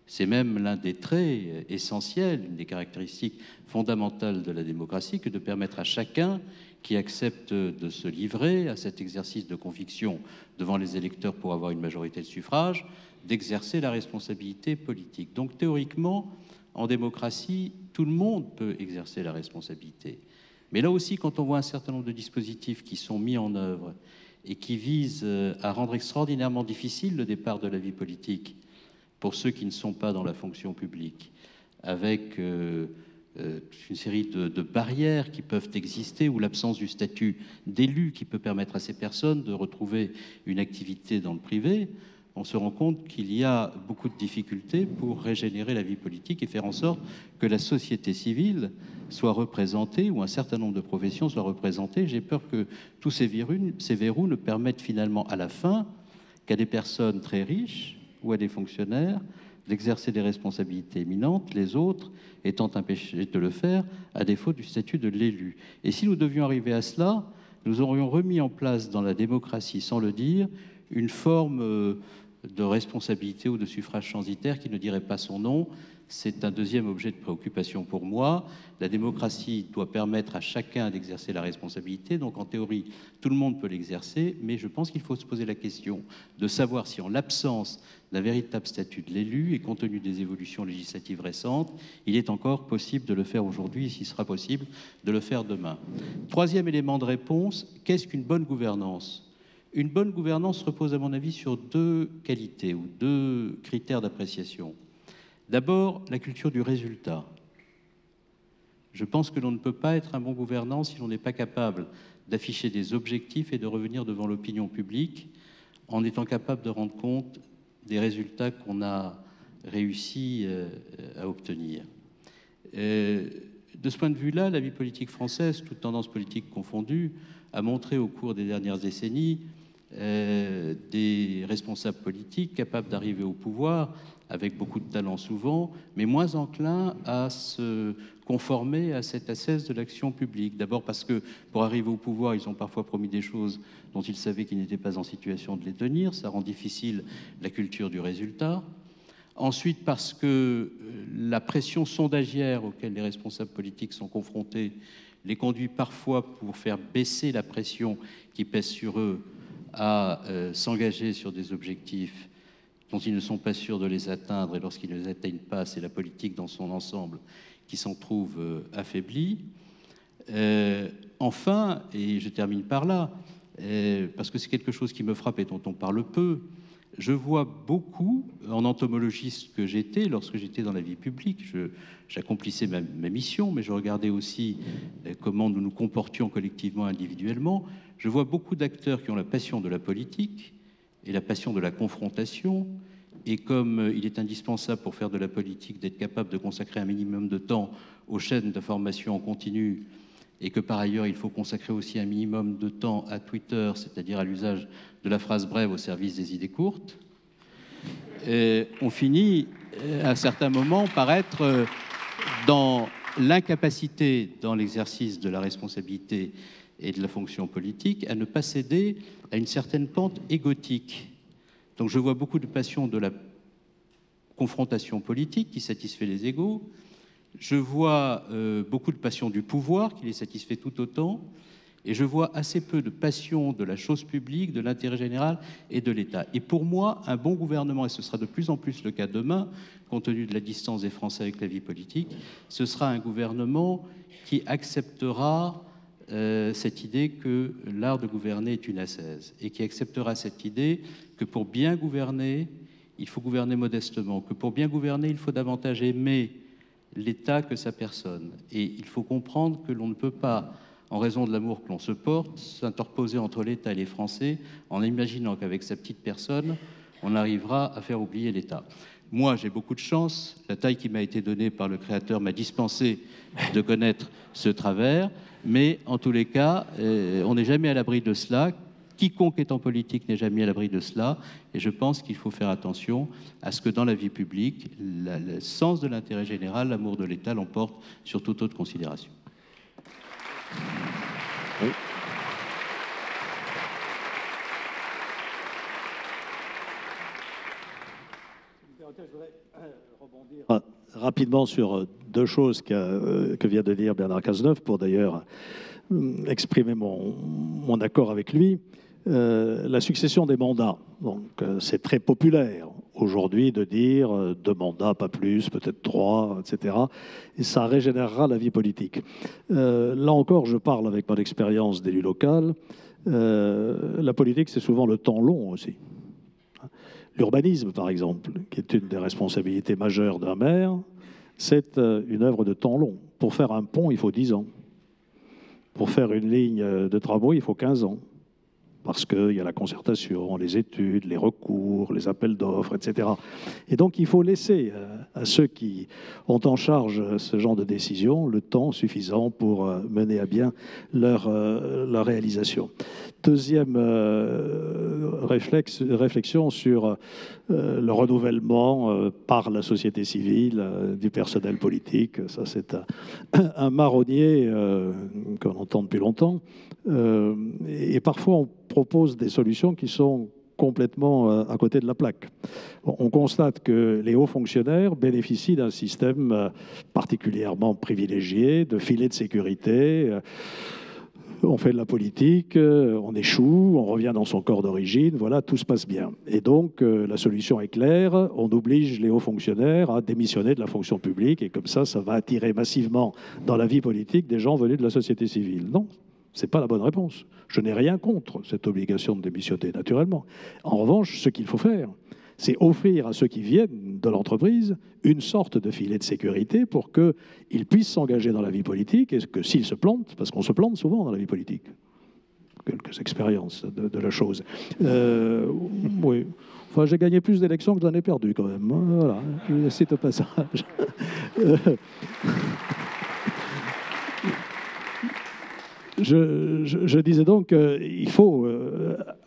C'est même l'un des traits essentiels, une des caractéristiques fondamentales de la démocratie, que de permettre à chacun qui accepte de se livrer à cet exercice de conviction devant les électeurs pour avoir une majorité de suffrage, d'exercer la responsabilité politique. Donc théoriquement, en démocratie, tout le monde peut exercer la responsabilité. Mais là aussi, quand on voit un certain nombre de dispositifs qui sont mis en œuvre et qui visent à rendre extraordinairement difficile le départ de la vie politique pour ceux qui ne sont pas dans la fonction publique, avec une série de barrières qui peuvent exister, ou l'absence du statut d'élu qui peut permettre à ces personnes de retrouver une activité dans le privé, on se rend compte qu'il y a beaucoup de difficultés pour régénérer la vie politique et faire en sorte que la société civile soit représentée, ou un certain nombre de professions soient représentées. J'ai peur que tous ces verrous ne permettent finalement à la fin qu'à des personnes très riches ou à des fonctionnaires d'exercer des responsabilités éminentes, les autres étant empêchés de le faire à défaut du statut de l'élu. Et si nous devions arriver à cela, nous aurions remis en place dans la démocratie, sans le dire, une forme de responsabilité ou de suffrage censitaire qui ne dirait pas son nom. C'est un deuxième objet de préoccupation pour moi. La démocratie doit permettre à chacun d'exercer la responsabilité, donc en théorie, tout le monde peut l'exercer, mais je pense qu'il faut se poser la question de savoir si, en l'absence d'un véritable statut de l'élu, et compte tenu des évolutions législatives récentes, il est encore possible de le faire aujourd'hui, et s'il sera possible de le faire demain. Troisième élément de réponse, qu'est-ce qu'une bonne gouvernance ? Une bonne gouvernance repose, à mon avis, sur deux qualités ou deux critères d'appréciation. D'abord, la culture du résultat. Je pense que l'on ne peut pas être un bon gouvernant si l'on n'est pas capable d'afficher des objectifs et de revenir devant l'opinion publique en étant capable de rendre compte des résultats qu'on a réussi à obtenir. de ce point de vue-là, la vie politique française, toutes tendances politiques confondues, a montré au cours des dernières décennies des responsables politiques capables d'arriver au pouvoir, avec beaucoup de talent souvent, mais moins enclins à se conformer à cette ascèse de l'action publique. D'abord parce que pour arriver au pouvoir, ils ont parfois promis des choses dont ils savaient qu'ils n'étaient pas en situation de les tenir. Ça rend difficile la culture du résultat. Ensuite parce que la pression sondagière auquel les responsables politiques sont confrontés les conduit parfois, pour faire baisser la pression qui pèse sur eux, à s'engager sur des objectifs dont ils ne sont pas sûrs de les atteindre, et lorsqu'ils ne les atteignent pas, c'est la politique dans son ensemble qui s'en trouve affaiblie. Enfin, et je termine par là, parce que c'est quelque chose qui me frappe et dont on parle peu, je vois beaucoup, en entomologiste que j'étais, lorsque j'étais dans la vie publique, j'accomplissais ma mission, mais je regardais aussi comment nous nous comportions collectivement, individuellement. Je vois beaucoup d'acteurs qui ont la passion de la politique et la passion de la confrontation, et comme il est indispensable pour faire de la politique d'être capable de consacrer un minimum de temps aux chaînes de formation en continu, et que par ailleurs il faut consacrer aussi un minimum de temps à Twitter, c'est-à-dire à l'usage de la phrase brève au service des idées courtes, on finit à un certain moment par être dans l'incapacité, dans l'exercice de la responsabilité et de la fonction politique, à ne pas céder à une certaine pente égotique. Donc je vois beaucoup de passion de la confrontation politique qui satisfait les égos. Je vois beaucoup de passion du pouvoir qui les satisfait tout autant. Et je vois assez peu de passion de la chose publique, de l'intérêt général et de l'État. Et pour moi, un bon gouvernement, et ce sera de plus en plus le cas demain, compte tenu de la distance des Français avec la vie politique, ce sera un gouvernement qui acceptera cette idée que l'art de gouverner est une ascèse, et qui acceptera cette idée que pour bien gouverner, il faut gouverner modestement, que pour bien gouverner, il faut davantage aimer l'État que sa personne. Et il faut comprendre que l'on ne peut pas, en raison de l'amour que l'on se porte, s'interposer entre l'État et les Français en imaginant qu'avec sa petite personne, on arrivera à faire oublier l'État. Moi, j'ai beaucoup de chance. La taille qui m'a été donnée par le Créateur m'a dispensé de connaître ce travers. Mais en tous les cas, on n'est jamais à l'abri de cela. Quiconque est en politique n'est jamais à l'abri de cela. Et je pense qu'il faut faire attention à ce que dans la vie publique, le sens de l'intérêt général, l'amour de l'État l'emporte sur toute autre considération.
Oui. Je voudrais rebondir rapidement sur deux choses que vient de dire Bernard Cazeneuve, pour d'ailleurs exprimer mon accord avec lui. La succession des mandats, donc c'est très populaire aujourd'hui de dire 2 mandats, pas plus, peut-être 3, etc. Et ça régénérera la vie politique. Là encore, je parle avec mon expérience d'élu local. La politique, c'est souvent le temps long aussi. L'urbanisme, par exemple, qui est une des responsabilités majeures d'un maire, c'est une œuvre de temps long. Pour faire un pont, il faut 10 ans. Pour faire une ligne de tramway, il faut 15 ans. Parce qu'il y a la concertation, les études, les recours, les appels d'offres, etc. Et donc, il faut laisser à ceux qui ont en charge ce genre de décision le temps suffisant pour mener à bien leur réalisation. Deuxième réflexion sur le renouvellement par la société civile du personnel politique. Ça, c'est un marronnier qu'on entend depuis longtemps. Et parfois, on propose des solutions qui sont complètement à côté de la plaque. On constate que les hauts fonctionnaires bénéficient d'un système particulièrement privilégié, de filet de sécurité. On fait de la politique, on échoue, on revient dans son corps d'origine, voilà, tout se passe bien. Et donc, la solution est claire, on oblige les hauts fonctionnaires à démissionner de la fonction publique, et comme ça va attirer massivement dans la vie politique des gens venus de la société civile. Non, ce n'est pas la bonne réponse. Je n'ai rien contre cette obligation de démissionner, naturellement. En revanche, ce qu'il faut faire, c'est offrir à ceux qui viennent de l'entreprise une sorte de filet de sécurité pour qu'ils puissent s'engager dans la vie politique et que s'ils se plantent, parce qu'on se plante souvent dans la vie politique, quelques expériences de la chose. Oui. Enfin, j'ai gagné plus d'élections que j'en ai perdu quand même. Voilà, je cite au passage. Je disais donc qu'il faut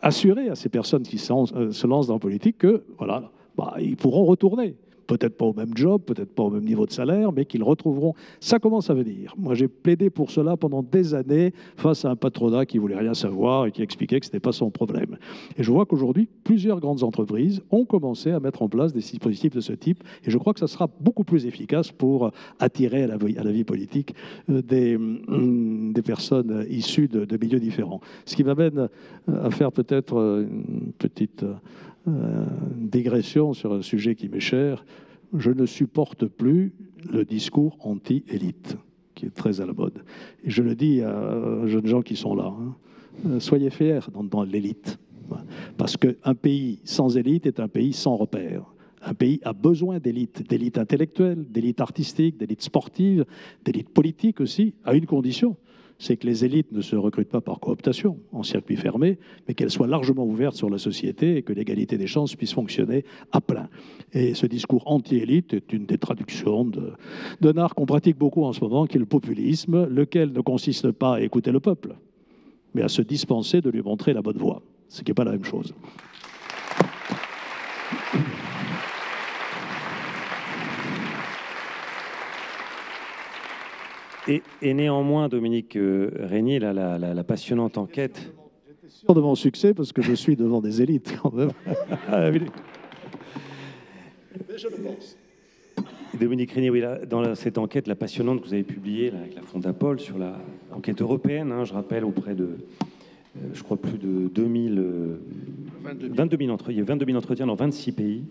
assurer à ces personnes qui se lancent dans la politique que, voilà, ils pourront retourner. Peut-être pas au même job, peut-être pas au même niveau de salaire, mais qu'ils retrouveront. Ça commence à venir. Moi, j'ai plaidé pour cela pendant des années face à un patronat qui voulait rien savoir et qui expliquait que ce n'était pas son problème. Et je vois qu'aujourd'hui, plusieurs grandes entreprises ont commencé à mettre en place des dispositifs de ce type. Et je crois que ça sera beaucoup plus efficace pour attirer à la vie politique des personnes issues de milieux différents. Ce qui m'amène à faire peut-être une petite digression sur un sujet qui m'est cher. Je ne supporte plus le discours anti-élite, qui est très à la mode. Et je le dis aux jeunes gens qui sont là, soyez fiers dans l'élite. Parce qu'un pays sans élite est un pays sans repères. Un pays a besoin d'élite intellectuelle, d'élite artistique, d'élite sportive, d'élite politique aussi, à une condition, c'est que les élites ne se recrutent pas par cooptation, en circuit fermé, mais qu'elles soient largement ouvertes sur la société et que l'égalité des chances puisse fonctionner à plein. Et ce discours anti-élite est une des traductions d'un art qu'on pratique beaucoup en ce moment, qui est le populisme, lequel ne consiste pas à écouter le peuple, mais à se dispenser de lui montrer la bonne voie, ce qui n'est pas la même chose.
Et néanmoins, Dominique Régnier, la passionnante enquête...
J'étais sûr de mon succès parce que je suis devant des élites, quand même. Mais je le pense.
Dominique Régnier, oui, dans cette enquête, la passionnante que vous avez publiée là, avec la Fondapol sur l'enquête européenne, je rappelle, auprès de, je crois, plus de 22 000 entretiens dans 26 pays.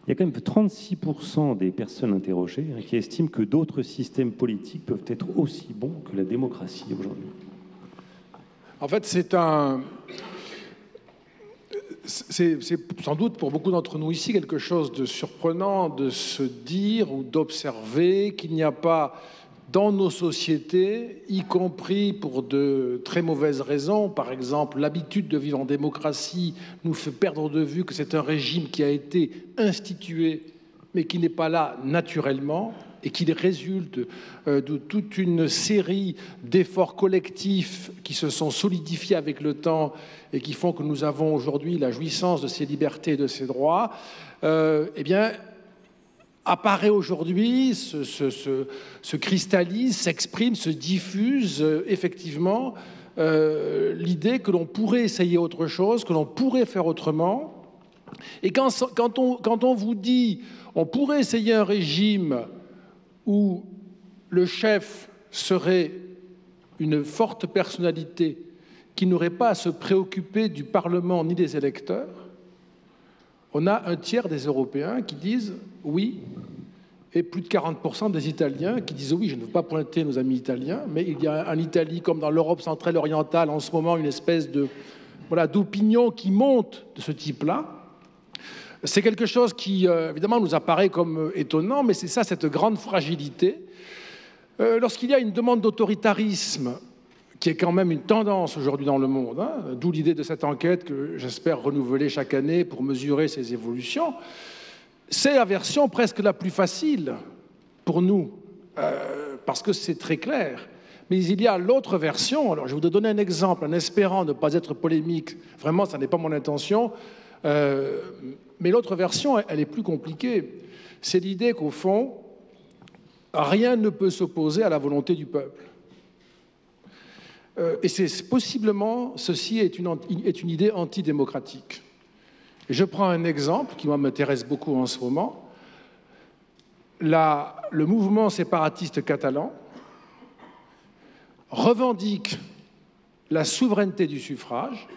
Il y a quand même 36% des personnes interrogées qui estiment que d'autres systèmes politiques peuvent être aussi bons que la démocratie aujourd'hui.
En fait, c'est sans doute pour beaucoup d'entre nous ici quelque chose de surprenant de se dire ou d'observer qu'il n'y a pas dans nos sociétés, y compris pour de très mauvaises raisons, par exemple l'habitude de vivre en démocratie nous fait perdre de vue que c'est un régime qui a été institué mais qui n'est pas là naturellement et qui résulte de toute une série d'efforts collectifs qui se sont solidifiés avec le temps et qui font que nous avons aujourd'hui la jouissance de ces libertés et de ces droits, eh bien, apparaît aujourd'hui, se cristallise, s'exprime, se diffuse effectivement l'idée que l'on pourrait essayer autre chose, que l'on pourrait faire autrement. Et quand on vous dit on pourrait essayer un régime où le chef serait une forte personnalité qui n'aurait pas à se préoccuper du Parlement ni des électeurs, on a un tiers des Européens qui disent oui, et plus de 40% des Italiens qui disent oui. Je ne veux pas pointer nos amis italiens, mais il y a en Italie, comme dans l'Europe centrale et orientale, en ce moment, une espèce d'opinion qui monte de ce type-là. C'est quelque chose qui, évidemment, nous apparaît comme étonnant, mais c'est ça, cette grande fragilité. Lorsqu'il y a une demande d'autoritarisme, qui est quand même une tendance aujourd'hui dans le monde, d'où l'idée de cette enquête que j'espère renouveler chaque année pour mesurer ces évolutions, c'est la version presque la plus facile pour nous, parce que c'est très clair. Mais il y a l'autre version. Alors, je vais vous donner un exemple, en espérant ne pas être polémique. Vraiment, ça n'est pas mon intention. Mais l'autre version, elle est plus compliquée. C'est l'idée qu'au fond, rien ne peut s'opposer à la volonté du peuple. Et c'est possiblement, ceci est une idée antidémocratique. Et je prends un exemple qui m'intéresse beaucoup en ce moment. Le mouvement séparatiste catalan revendique la souveraineté du suffrage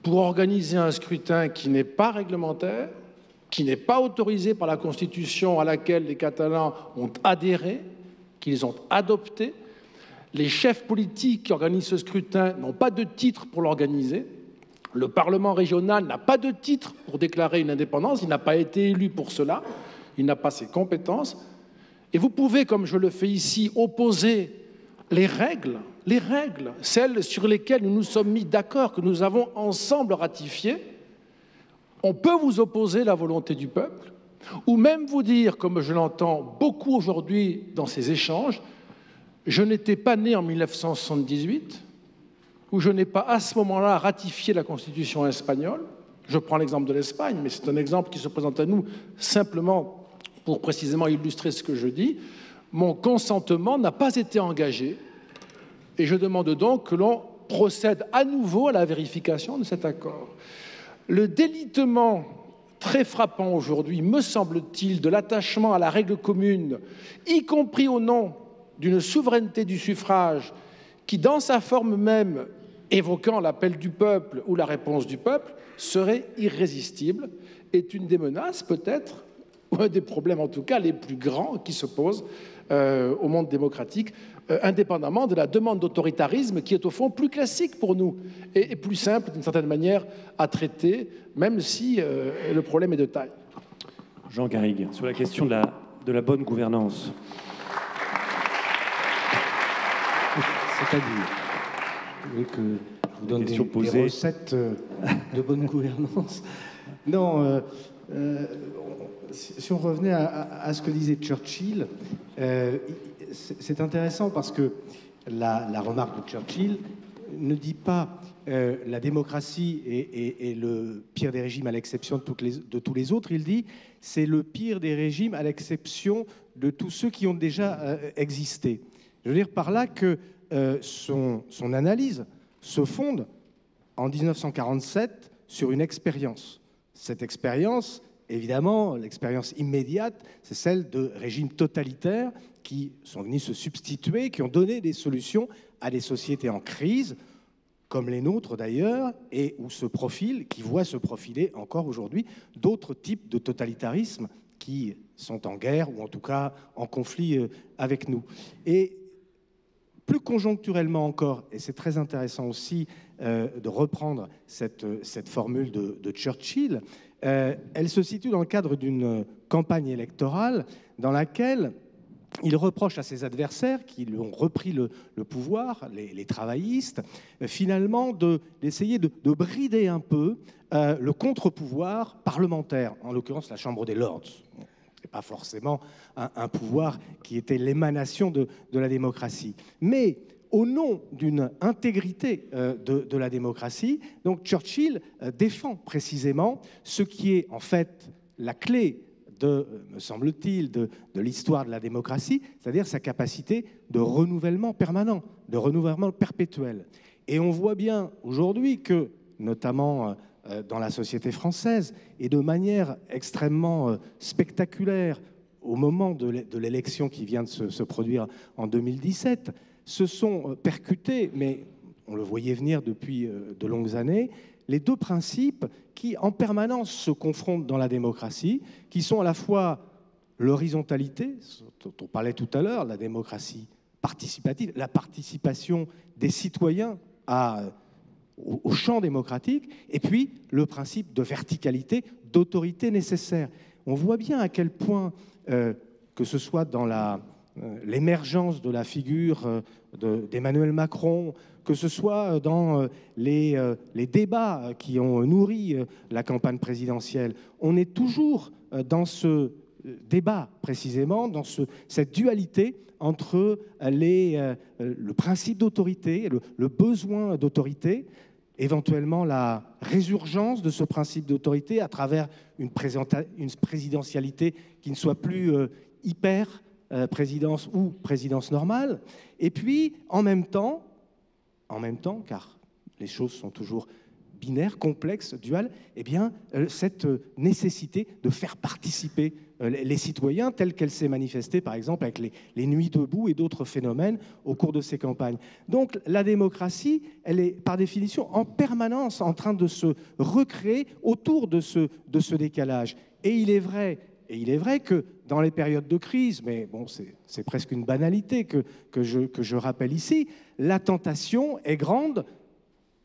pour organiser un scrutin qui n'est pas réglementaire, qui n'est pas autorisé par la Constitution à laquelle les Catalans ont adhéré, qu'ils ont adopté. Les chefs politiques qui organisent ce scrutin n'ont pas de titre pour l'organiser. Le Parlement régional n'a pas de titre pour déclarer une indépendance. Il n'a pas été élu pour cela. Il n'a pas ses compétences. Et vous pouvez, comme je le fais ici, opposer les règles, celles sur lesquelles nous nous sommes mis d'accord, que nous avons ensemble ratifiées. On peut vous opposer la volonté du peuple, ou même vous dire, comme je l'entends beaucoup aujourd'hui dans ces échanges, Je n'étais pas né en 1978, où je n'ai pas à ce moment-là ratifié la Constitution espagnole. Je prends l'exemple de l'Espagne, mais c'est un exemple qui se présente à nous simplement pour précisément illustrer ce que je dis. Mon consentement n'a pas été engagé et je demande donc que l'on procède à nouveau à la vérification de cet accord. Le délitement très frappant aujourd'hui, me semble-t-il, de l'attachement à la règle commune, y compris au nom d'une souveraineté du suffrage qui, dans sa forme même, évoquant l'appel du peuple ou la réponse du peuple, serait irrésistible, est une des menaces peut-être, ou un des problèmes en tout cas les plus grands qui se posent au monde démocratique, indépendamment de la demande d'autoritarisme qui est au fond plus classique pour nous et plus simple d'une certaine manière à traiter, même si le problème est de taille.
Jean Garrigue, sur la question de la bonne gouvernance.
C'est-à-dire, vous voulez que je vous donne des recettes de bonne gouvernance? Non, si on revenait à ce que disait Churchill, c'est intéressant parce que la remarque de Churchill ne dit pas la démocratie est le pire des régimes à l'exception de tous les autres. Il dit c'est le pire des régimes à l'exception de tous ceux qui ont déjà existé. Je veux dire par là que son analyse se fonde en 1947 sur une expérience. Cette expérience, évidemment, l'expérience immédiate, c'est celle de régimes totalitaires qui sont venus se substituer, qui ont donné des solutions à des sociétés en crise, comme les nôtres d'ailleurs, et où se profilent, qui voient se profiler encore aujourd'hui d'autres types de totalitarisme qui sont en guerre ou en tout cas en conflit avec nous. Et plus conjoncturellement encore, et c'est très intéressant aussi de reprendre cette formule de Churchill, elle se situe dans le cadre d'une campagne électorale dans laquelle il reproche à ses adversaires qui lui ont repris le pouvoir, les travaillistes, finalement d'essayer de brider un peu le contre-pouvoir parlementaire, en l'occurrence la Chambre des Lords. Ce n'est pas forcément un pouvoir qui était l'émanation de la démocratie. Mais au nom d'une intégrité de la démocratie, donc Churchill défend précisément ce qui est en fait la clé me semble-t-il, de l'histoire de la démocratie, c'est-à-dire sa capacité de renouvellement permanent, de renouvellement perpétuel. Et on voit bien aujourd'hui que, notamment dans la société française, et de manière extrêmement spectaculaire, au moment de l'élection qui vient de se produire en 2017, se sont percutés, mais on le voyait venir depuis de longues années, les deux principes qui, en permanence, se confrontent dans la démocratie, qui sont à la fois l'horizontalité, dont on parlait tout à l'heure, la démocratie participative, la participation des citoyens au champ démocratique, et puis le principe de verticalité, d'autorité nécessaire. On voit bien à quel point, que ce soit dans l'émergence de la figure d'Emmanuel Macron, que ce soit dans les débats qui ont nourri la campagne présidentielle, on est toujours dans ce débat, précisément, dans cette dualité entre le principe d'autorité, le besoin d'autorité, éventuellement la résurgence de ce principe d'autorité à travers une présidentialité qui ne soit plus hyper présidence ou présidence normale, et puis en même temps, car les choses sont toujours binaires, complexes, duales, eh bien, cette nécessité de faire participer les citoyens telle qu'elle s'est manifestée, par exemple, avec les nuits debout et d'autres phénomènes au cours de ces campagnes. Donc, la démocratie, elle est, par définition, en permanence en train de se recréer autour de ce décalage. Et il est vrai que dans les périodes de crise, mais bon, c'est presque une banalité que je rappelle ici, la tentation est grande,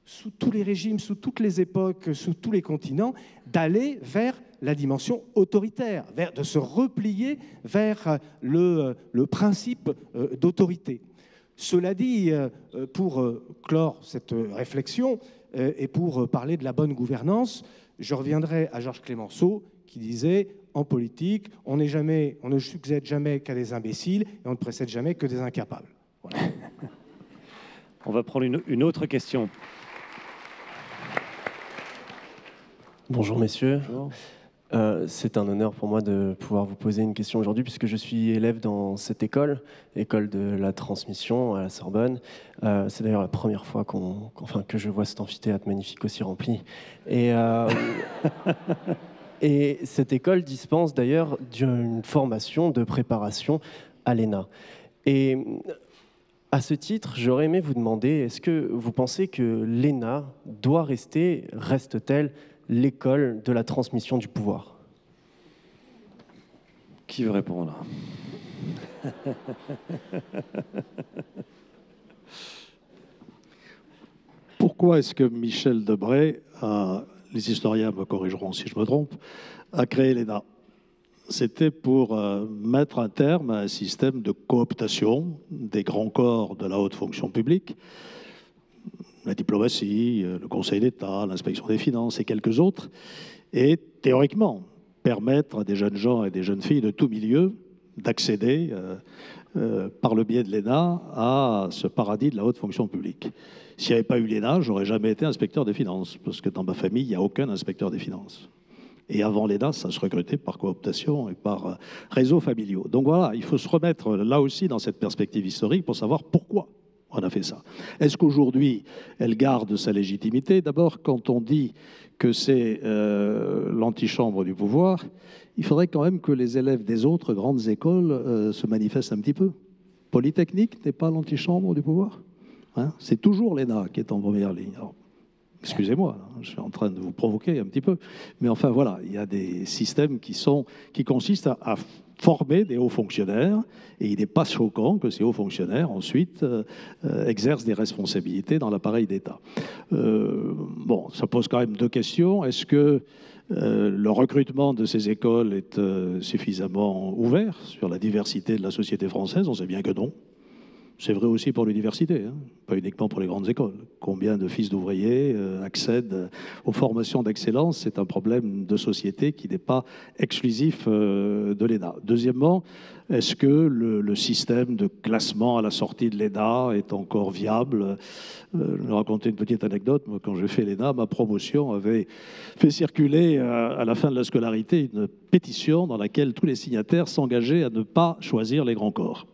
sous tous les régimes, sous toutes les époques, sous tous les continents, d'aller vers la dimension autoritaire, de se replier vers le principe d'autorité. Cela dit, pour clore cette réflexion et pour parler de la bonne gouvernance, je reviendrai à Georges Clemenceau qui disait « En politique, on ne succède jamais qu'à des imbéciles et on ne précède jamais que des incapables ».
On va prendre une autre question.
Bonjour messieurs.
Bonjour.
C'est un honneur pour moi de pouvoir vous poser une question aujourd'hui puisque je suis élève dans cette école de la transmission à la Sorbonne. C'est d'ailleurs la première fois que je vois cet amphithéâtre magnifique aussi rempli. Et cette école dispense d'ailleurs d'une formation de préparation à l'ENA. Et à ce titre, j'aurais aimé vous demander, est-ce que vous pensez que l'ENA reste-t-elle l'école de la transmission du pouvoir?
Qui veut répondre?
Pourquoi est-ce que Michel Debré, les historiens me corrigeront si je me trompe, a créé l'ENA? C'était pour mettre un terme à un système de cooptation des grands corps de la haute fonction publique, la diplomatie, le Conseil d'État, l'inspection des finances et quelques autres, et théoriquement permettre à des jeunes gens et des jeunes filles de tout milieu d'accéder par le biais de l'ENA à ce paradis de la haute fonction publique. S'il n'y avait pas eu l'ENA, j'aurais jamais été inspecteur des finances, parce que dans ma famille, il n'y a aucun inspecteur des finances. Et avant l'ENA, ça se recrutait par cooptation et par réseaux familiaux. Donc voilà, il faut se remettre là aussi dans cette perspective historique pour savoir pourquoi on a fait ça. Est-ce qu'aujourd'hui, elle garde sa légitimité? D'abord, quand on dit que c'est l'antichambre du pouvoir, il faudrait quand même que les élèves des autres grandes écoles se manifestent un petit peu. Polytechnique n'est pas l'antichambre du pouvoir, hein? C'est toujours l'ENA qui est en première ligne. Alors, excusez-moi, je suis en train de vous provoquer un petit peu. Mais enfin, voilà, il y a des systèmes qui consistent à former des hauts fonctionnaires, et il n'est pas choquant que ces hauts fonctionnaires, ensuite, exercent des responsabilités dans l'appareil d'État. Bon, ça pose quand même deux questions. Est-ce que le recrutement de ces écoles est suffisamment ouvert sur la diversité de la société française? On sait bien que non. C'est vrai aussi pour l'université, hein, pas uniquement pour les grandes écoles. Combien de fils d'ouvriers accèdent aux formations d'excellence? C'est un problème de société qui n'est pas exclusif de l'ENA. Deuxièmement, est-ce que le système de classement à la sortie de l'ENA est encore viable? Je vais raconter une petite anecdote. Moi, quand j'ai fait l'ENA, ma promotion avait fait circuler à la fin de la scolarité une pétition dans laquelle tous les signataires s'engageaient à ne pas choisir les grands corps.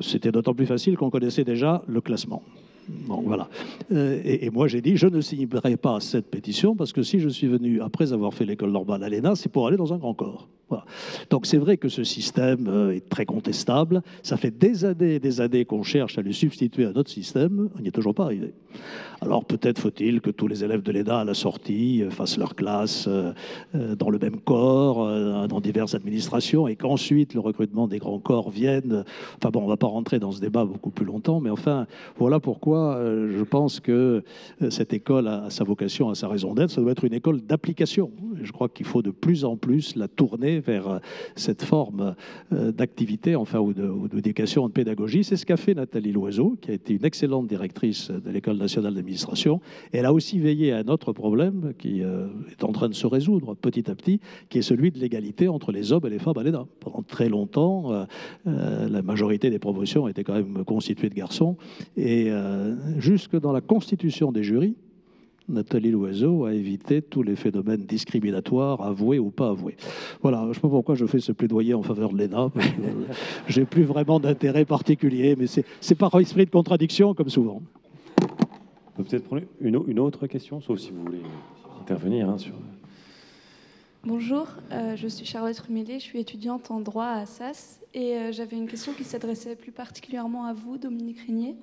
C'était d'autant plus facile qu'on connaissait déjà le classement. Bon, voilà. Et moi, j'ai dit, je ne signerai pas cette pétition parce que si je suis venu après avoir fait l'école normale à l'ENA, c'est pour aller dans un grand corps. Voilà. Donc c'est vrai que ce système est très contestable. Ça fait des années et des années qu'on cherche à lui substituer à notre système. On n'y est toujours pas arrivé. Alors peut-être faut-il que tous les élèves de l'ENA à la sortie fassent leur classe dans le même corps, dans diverses administrations, et qu'ensuite le recrutement des grands corps vienne. Enfin bon, on ne va pas rentrer dans ce débat beaucoup plus longtemps, mais enfin, voilà pourquoi je pense que cette école a sa vocation, a sa raison d'être. Ça doit être une école d'application. Je crois qu'il faut de plus en plus la tourner vers cette forme d'activité, enfin, ou d'éducation, de pédagogie. C'est ce qu'a fait Nathalie Loiseau, qui a été une excellente directrice de l'École nationale d'administration. Elle a aussi veillé à un autre problème qui est en train de se résoudre petit à petit, qui est celui de l'égalité entre les hommes et les femmes à l'ENA. Pendant très longtemps, la majorité des promotions étaient quand même constituées de garçons. Et jusque dans la constitution des jurys, Nathalie Loiseau a évité tous les phénomènes discriminatoires, avoués ou pas avoués. Voilà, je ne sais pas pourquoi je fais ce plaidoyer en faveur de l'ENA, parce que j'ai plus vraiment d'intérêt particulier, mais c'est par esprit de contradiction, comme souvent.
On peut peut-être prendre une autre question, sauf si vous voulez intervenir sur...
Bonjour, je suis Charlotte Rumélet, je suis étudiante en droit à Assas, et j'avais une question qui s'adressait plus particulièrement à vous, Dominique Régnier.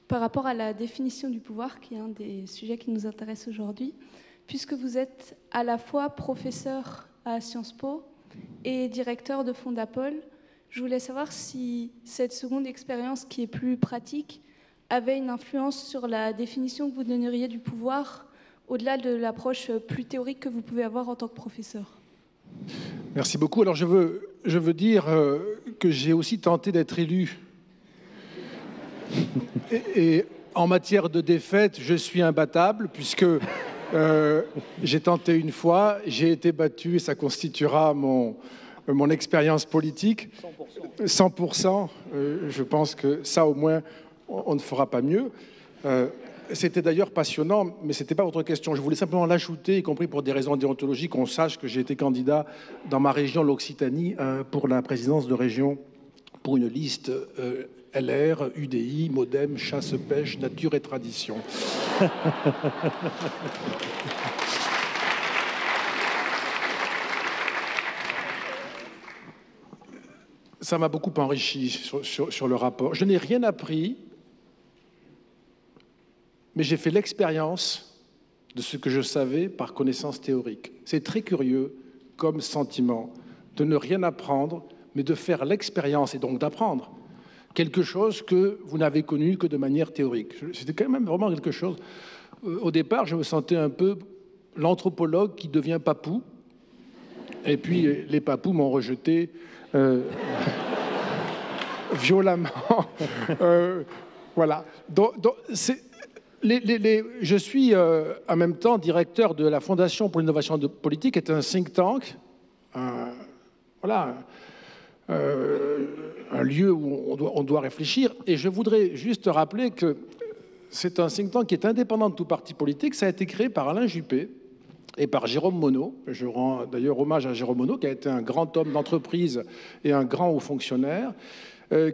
Par rapport à la définition du pouvoir, qui est un des sujets qui nous intéresse aujourd'hui, puisque vous êtes à la fois professeur à Sciences Po et directeur de Fondapol, je voulais savoir si cette seconde expérience, qui est plus pratique, avait une influence sur la définition que vous donneriez du pouvoir, au-delà de l'approche plus théorique que vous pouvez avoir en tant que professeur.
Merci beaucoup. Alors je veux dire que j'ai aussi tenté d'être élu. Et en matière de défaite, je suis imbattable, puisque j'ai tenté une fois, j'ai été battu, et ça constituera mon expérience politique. 100%. Je pense que ça, au moins, on ne fera pas mieux. C'était d'ailleurs passionnant, mais ce n'était pas votre question. Je voulais simplement l'ajouter, y compris pour des raisons déontologiques, qu'on sache que j'ai été candidat dans ma région, l'Occitanie, pour la présidence de région, pour une liste LR, UDI, Modem, chasse-pêche, nature et tradition. Ça m'a beaucoup enrichi sur le rapport. Je n'ai rien appris, mais j'ai fait l'expérience de ce que je savais par connaissance théorique. C'est très curieux comme sentiment de ne rien apprendre, mais de faire l'expérience et donc d'apprendre quelque chose que vous n'avez connu que de manière théorique. C'était quand même vraiment quelque chose. Au départ, je me sentais un peu l'anthropologue qui devient papou, et puis les papous m'ont rejeté violemment. Voilà. Donc je suis en même temps directeur de la Fondation pour l'innovation politique, qui est un think tank, voilà, un lieu où on doit réfléchir. Et je voudrais juste rappeler que c'est un think tank qui est indépendant de tout parti politique. Ça a été créé par Alain Juppé et par Jérôme Monod. Je rends d'ailleurs hommage à Jérôme Monod, qui a été un grand homme d'entreprise et un grand haut fonctionnaire,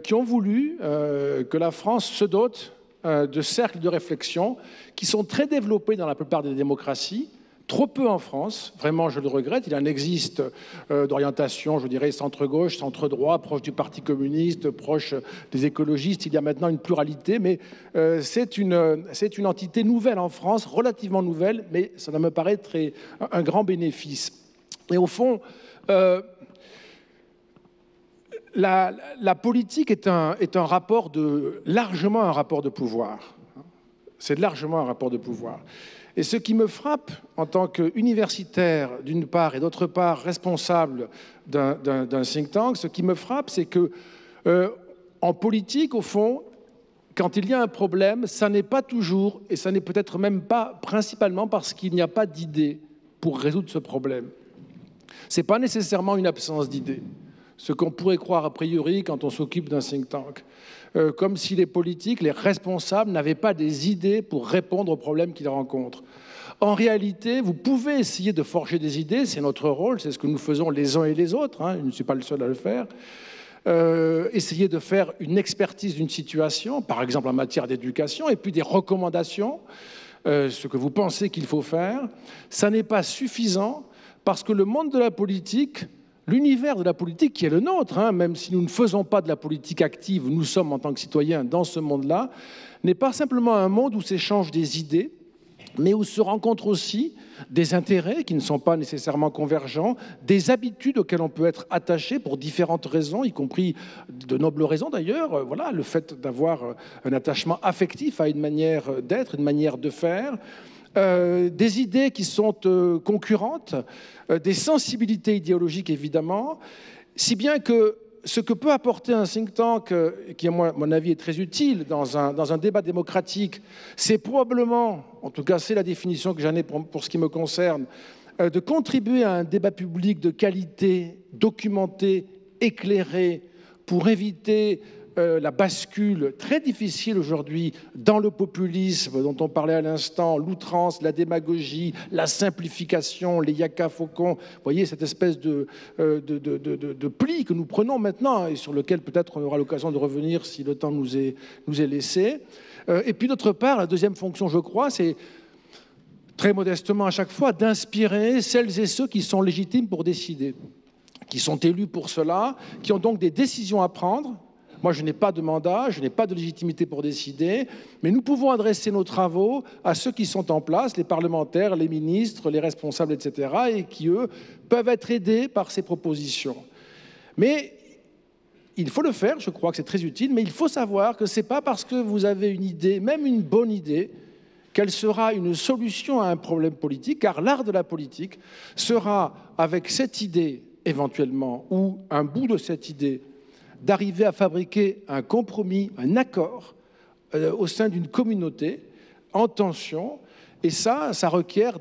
qui ont voulu que la France se dote de cercles de réflexion qui sont très développés dans la plupart des démocraties, trop peu en France, vraiment je le regrette. Il en existe d'orientation, je dirais, centre-gauche, centre-droit, proche du Parti communiste, proche des écologistes. Il y a maintenant une pluralité, mais c'est une entité nouvelle en France, relativement nouvelle, mais ça me paraît un grand bénéfice. Et au fond, la politique est largement un rapport de pouvoir. C'est largement un rapport de pouvoir. Et ce qui me frappe en tant qu'universitaire, d'une part, et d'autre part, responsable d'un think tank, ce qui me frappe, c'est que en politique, au fond, quand il y a un problème, ça n'est pas toujours, et ça n'est peut-être même pas principalement parce qu'il n'y a pas d'idées pour résoudre ce problème. Ce n'est pas nécessairement une absence d'idées, ce qu'on pourrait croire a priori quand on s'occupe d'un think tank. Comme si les politiques, les responsables n'avaient pas des idées pour répondre aux problèmes qu'ils rencontrent. En réalité, vous pouvez essayer de forger des idées, c'est notre rôle, c'est ce que nous faisons les uns et les autres, hein, je ne suis pas le seul à le faire. Essayer de faire une expertise d'une situation, par exemple en matière d'éducation, et puis des recommandations, ce que vous pensez qu'il faut faire, ça n'est pas suffisant parce que le monde de la politique, l'univers de la politique qui est le nôtre, hein, même si nous ne faisons pas de la politique active, nous sommes en tant que citoyens dans ce monde-là, n'est pas simplement un monde où s'échangent des idées, mais où se rencontrent aussi des intérêts qui ne sont pas nécessairement convergents, des habitudes auxquelles on peut être attaché pour différentes raisons, y compris de nobles raisons d'ailleurs. Voilà, le fait d'avoir un attachement affectif à une manière d'être, une manière de faire. Des idées qui sont concurrentes, des sensibilités idéologiques évidemment, si bien que ce que peut apporter un think tank, qui à mon avis est très utile dans un débat démocratique, c'est probablement, en tout cas c'est la définition que j'en ai pour ce qui me concerne, de contribuer à un débat public de qualité, documenté, éclairé, pour éviter la bascule très difficile aujourd'hui dans le populisme dont on parlait à l'instant, l'outrance, la démagogie, la simplification, les yaka faucons. Vous voyez cette espèce de pli que nous prenons maintenant et sur lequel peut-être on aura l'occasion de revenir si le temps nous est laissé. Et puis d'autre part, la deuxième fonction, je crois, c'est très modestement à chaque fois d'inspirer celles et ceux qui sont légitimes pour décider, qui sont élus pour cela, qui ont donc des décisions à prendre. Moi, je n'ai pas de mandat, je n'ai pas de légitimité pour décider, mais nous pouvons adresser nos travaux à ceux qui sont en place, les parlementaires, les ministres, les responsables, etc., et qui, eux, peuvent être aidés par ces propositions. Mais il faut le faire, je crois que c'est très utile, mais il faut savoir que ce n'est pas parce que vous avez une idée, même une bonne idée, qu'elle sera une solution à un problème politique, car l'art de la politique sera, avec cette idée, éventuellement, ou un bout de cette idée, d'arriver à fabriquer un compromis, un accord au sein d'une communauté en tension. Et ça requiert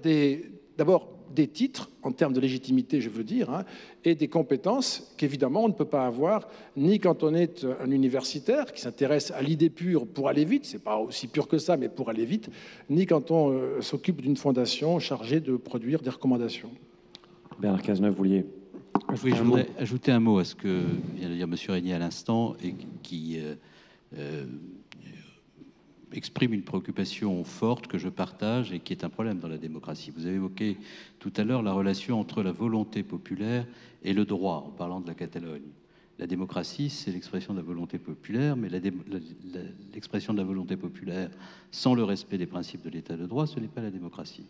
d'abord des titres, en termes de légitimité, je veux dire, hein, et des compétences qu'évidemment on ne peut pas avoir ni quand on est un universitaire qui s'intéresse à l'idée pure pour aller vite, c'est pas aussi pur que ça, mais pour aller vite, ni quand on s'occupe d'une fondation chargée de produire des recommandations.
Bernard Cazeneuve, vous vouliez
oui, je voudrais ajouter un mot à ce que vient de dire M. Régnier à l'instant et qui exprime une préoccupation forte que je partage et qui est un problème dans la démocratie. Vous avez évoqué tout à l'heure la relation entre la volonté populaire et le droit, en parlant de la Catalogne. La démocratie, c'est l'expression de la volonté populaire, mais l'expression de la volonté populaire sans le respect des principes de l'état de droit, ce n'est pas la démocratie.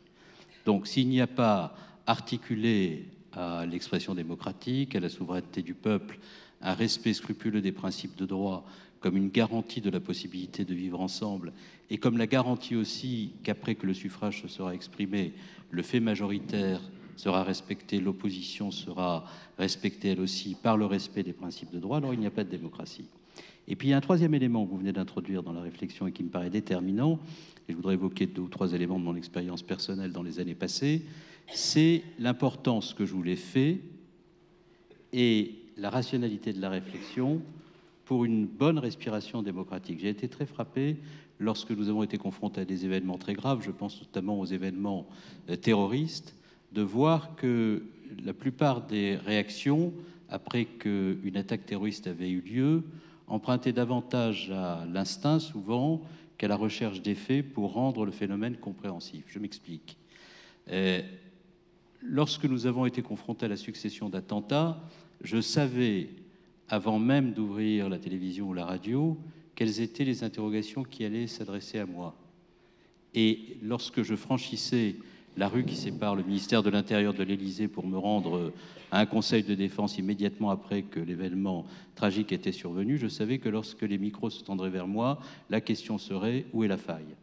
Donc, s'il n'y a pas articulé à l'expression démocratique, à la souveraineté du peuple, un respect scrupuleux des principes de droit comme une garantie de la possibilité de vivre ensemble et comme la garantie aussi qu'après que le suffrage se sera exprimé, le fait majoritaire sera respecté, l'opposition sera respectée elle aussi par le respect des principes de droit, alors il n'y a pas de démocratie. Et puis il y a un troisième élément que vous venez d'introduire dans la réflexion et qui me paraît déterminant, et je voudrais évoquer 2 ou 3 éléments de mon expérience personnelle dans les années passées, c'est l'importance que jouent les faits et la rationalité de la réflexion pour une bonne respiration démocratique. J'ai été très frappé lorsque nous avons été confrontés à des événements très graves, je pense notamment aux événements terroristes, de voir que la plupart des réactions, après qu'une attaque terroriste avait eu lieu, empruntaient davantage à l'instinct souvent qu'à la recherche des faits pour rendre le phénomène compréhensif. Je m'explique. Lorsque nous avons été confrontés à la succession d'attentats, je savais, avant même d'ouvrir la télévision ou la radio, quelles étaient les interrogations qui allaient s'adresser à moi. Et lorsque je franchissais la rue qui sépare le ministère de l'Intérieur de l'Élysée pour me rendre à un conseil de défense immédiatement après que l'événement tragique était survenu, je savais que lorsque les micros se tendraient vers moi, la question serait « où est la faille ?»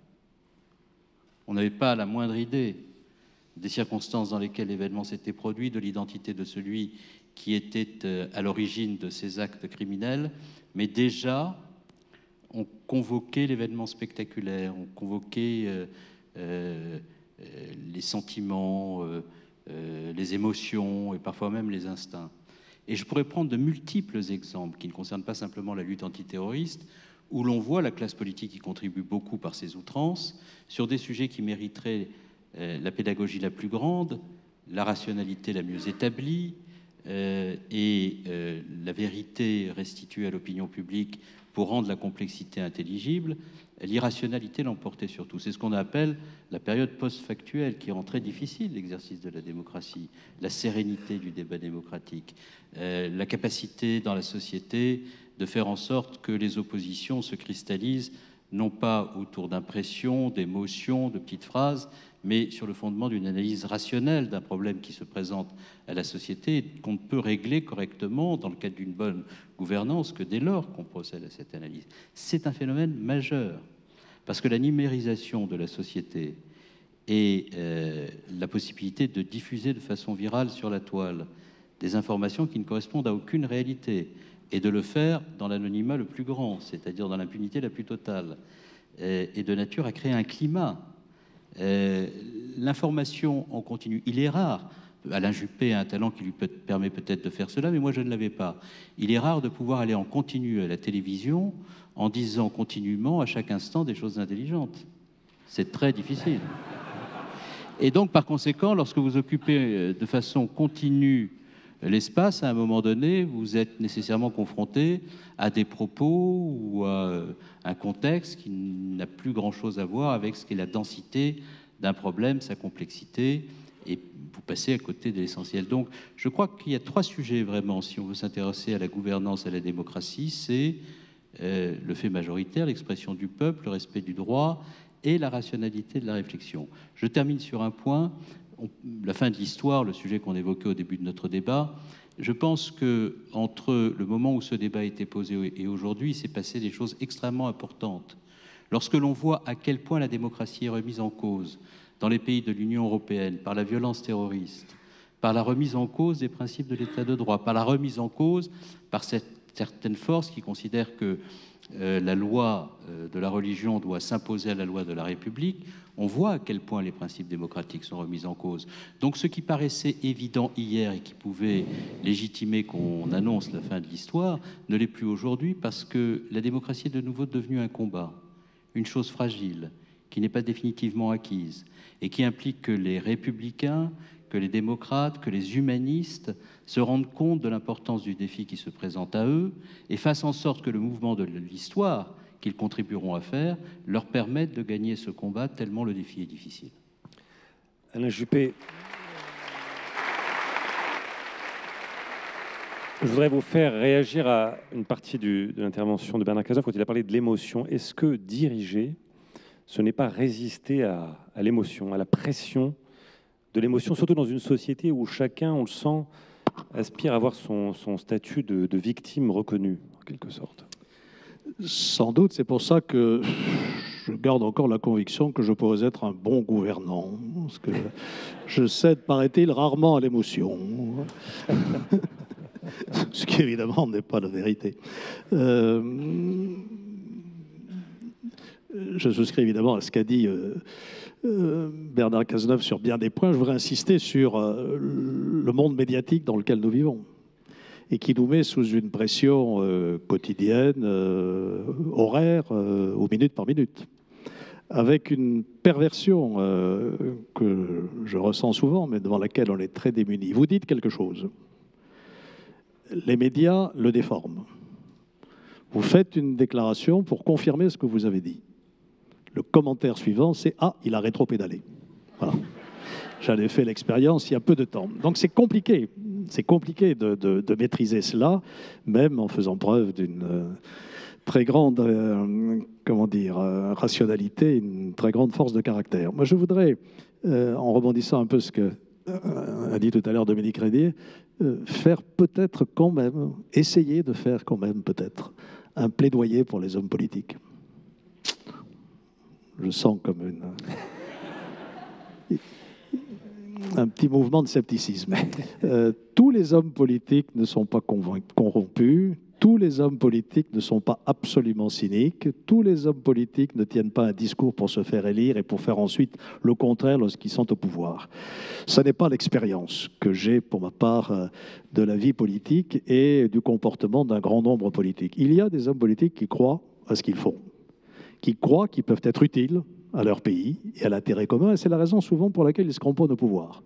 On n'avait pas la moindre idée des circonstances dans lesquelles l'événement s'était produit, de l'identité de celui qui était à l'origine de ces actes criminels, mais déjà, on convoquait l'événement spectaculaire, on convoquait les sentiments, les émotions et parfois même les instincts. Et je pourrais prendre de multiples exemples qui ne concernent pas simplement la lutte antiterroriste, où l'on voit la classe politique qui contribue beaucoup par ses outrances sur des sujets qui mériteraient la pédagogie la plus grande, la rationalité la mieux établie et la vérité restituée à l'opinion publique pour rendre la complexité intelligible. L'irrationalité l'emportait surtout. C'est ce qu'on appelle la période post-factuelle qui rend très difficile l'exercice de la démocratie, la sérénité du débat démocratique, la capacité dans la société de faire en sorte que les oppositions se cristallisent non pas autour d'impressions, d'émotions, de petites phrases, mais sur le fondement d'une analyse rationnelle d'un problème qui se présente à la société et qu'on ne peut régler correctement dans le cadre d'une bonne gouvernance que dès lors qu'on procède à cette analyse. C'est un phénomène majeur, parce que la numérisation de la société et la possibilité de diffuser de façon virale sur la toile des informations qui ne correspondent à aucune réalité, et de le faire dans l'anonymat le plus grand, c'est-à-dire dans l'impunité la plus totale, est de nature à créer un climat. L'information en continu, il est rare. Alain Juppé a un talent qui lui permet peut-être de faire cela, mais moi je ne l'avais pas. Il est rare de pouvoir aller en continu à la télévision en disant continuellement à chaque instant des choses intelligentes. C'est très difficile. Et donc par conséquent, lorsque vous occupez de façon continue l'espace, à un moment donné, vous êtes nécessairement confronté à des propos ou à un contexte qui n'a plus grand-chose à voir avec ce qu'est la densité d'un problème, sa complexité, et vous passez à côté de l'essentiel. Donc, je crois qu'il y a 3 sujets vraiment, si on veut s'intéresser à la gouvernance, à la démocratie, c'est le fait majoritaire, l'expression du peuple, le respect du droit et la rationalité de la réflexion. Je termine sur un point. La fin de l'histoire, le sujet qu'on évoquait au début de notre débat, je pense que entre le moment où ce débat a été posé et aujourd'hui, il s'est passé des choses extrêmement importantes. Lorsque l'on voit à quel point la démocratie est remise en cause dans les pays de l'Union européenne par la violence terroriste, par la remise en cause des principes de l'état de droit, par la remise en cause par cette certaines forces qui considèrent que la loi de la religion doit s'imposer à la loi de la République, on voit à quel point les principes démocratiques sont remis en cause. Donc ce qui paraissait évident hier et qui pouvait légitimer qu'on annonce la fin de l'histoire ne l'est plus aujourd'hui, parce que la démocratie est de nouveau devenue un combat, une chose fragile, qui n'est pas définitivement acquise, et qui implique que les républicains, que les démocrates, que les humanistes se rendent compte de l'importance du défi qui se présente à eux et fassent en sorte que le mouvement de l'histoire qu'ils contribueront à faire leur permette de gagner ce combat tellement le défi est difficile.
Alain Juppé, je voudrais vous faire réagir à une partie de l'intervention de Bernard Cazeneuve quand il a parlé de l'émotion. Est-ce que diriger, ce n'est pas résister à l'émotion, à la pression de l'émotion, surtout dans une société où chacun, on le sent, aspire à avoir son statut de victime reconnu, en quelque sorte?
Sans doute, c'est pour ça que je garde encore la conviction que je pourrais être un bon gouvernant, parce que je cède, paraît-il, rarement à l'émotion. Ce qui, évidemment, n'est pas la vérité. Je souscris évidemment à ce qu'a dit Bernard Cazeneuve sur bien des points. Je voudrais insister sur le monde médiatique dans lequel nous vivons et qui nous met sous une pression quotidienne, horaire, ou minute par minute, avec une perversion que je ressens souvent, mais devant laquelle on est très démuni. Vous dites quelque chose, les médias le déforment. Vous faites une déclaration pour confirmer ce que vous avez dit. Le commentaire suivant, c'est « Ah, il a rétropédalé ». Voilà. J'en ai fait l'expérience il y a peu de temps. Donc c'est compliqué de maîtriser cela, même en faisant preuve d'une très grande rationalité, une très grande force de caractère. Moi, je voudrais, en rebondissant un peu ce que a dit tout à l'heure Dominique Rédier, faire peut-être quand même, essayer de faire quand même peut-être un plaidoyer pour les hommes politiques. Je sens comme un petit mouvement de scepticisme. Tous les hommes politiques ne sont pas corrompus, tous les hommes politiques ne sont pas absolument cyniques, tous les hommes politiques ne tiennent pas un discours pour se faire élire et pour faire ensuite le contraire lorsqu'ils sont au pouvoir. Ce n'est pas l'expérience que j'ai pour ma part de la vie politique et du comportement d'un grand nombre politique. Il y a des hommes politiques qui croient à ce qu'ils font, qui croient qu'ils peuvent être utiles à leur pays et à l'intérêt commun, et c'est la raison souvent pour laquelle ils se cramponnent au pouvoir.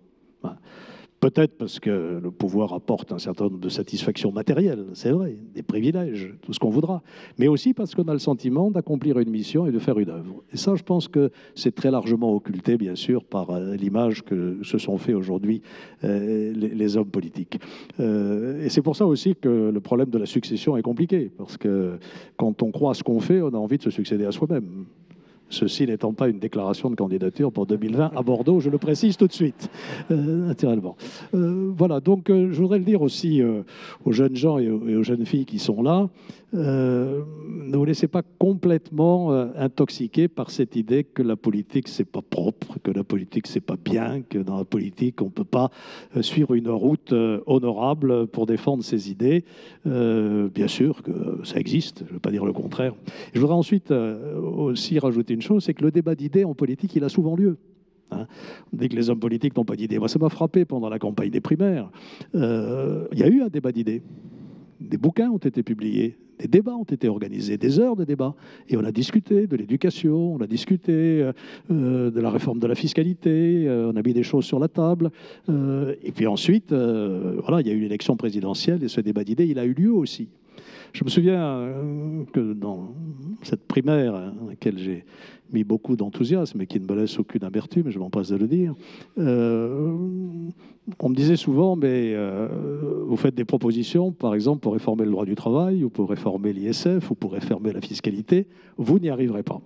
Peut-être parce que le pouvoir apporte un certain nombre de satisfactions matérielles, c'est vrai, des privilèges, tout ce qu'on voudra, mais aussi parce qu'on a le sentiment d'accomplir une mission et de faire une œuvre. Et ça, je pense que c'est très largement occulté, bien sûr, par l'image que se sont fait aujourd'hui les hommes politiques. Et c'est pour ça aussi que le problème de la succession est compliqué, parce que quand on croit à ce qu'on fait, on a envie de se succéder à soi-même. Ceci n'étant pas une déclaration de candidature pour 2020 à Bordeaux, je le précise tout de suite, naturellement. Voilà, donc je voudrais le dire aussi aux jeunes gens et aux jeunes filles qui sont là, ne vous laissez pas complètement intoxiquer par cette idée que la politique, c'est pas propre, que la politique, c'est pas bien, que dans la politique, on ne peut pas suivre une route honorable pour défendre ses idées. Bien sûr que ça existe, je ne veux pas dire le contraire. Je voudrais ensuite aussi rajouter une chose, c'est que le débat d'idées en politique, il a souvent lieu. Hein. On dit que les hommes politiques n'ont pas d'idées. Moi, ça m'a frappé pendant la campagne des primaires. Il y a eu un débat d'idées. Des bouquins ont été publiés, des débats ont été organisés, des heures de débat. Et on a discuté de l'éducation, on a discuté de la réforme de la fiscalité, on a mis des choses sur la table. Et puis ensuite, voilà, il y a eu l'élection présidentielle et ce débat d'idées, il a eu lieu aussi. Je me souviens que dans cette primaire à laquelle j'ai mis beaucoup d'enthousiasme et qui ne me laisse aucune amertume, je m'empresse de le dire, on me disait souvent, mais vous faites des propositions, par exemple, pour réformer le droit du travail, ou pour réformer l'ISF, ou pour réformer la fiscalité, vous n'y arriverez pas,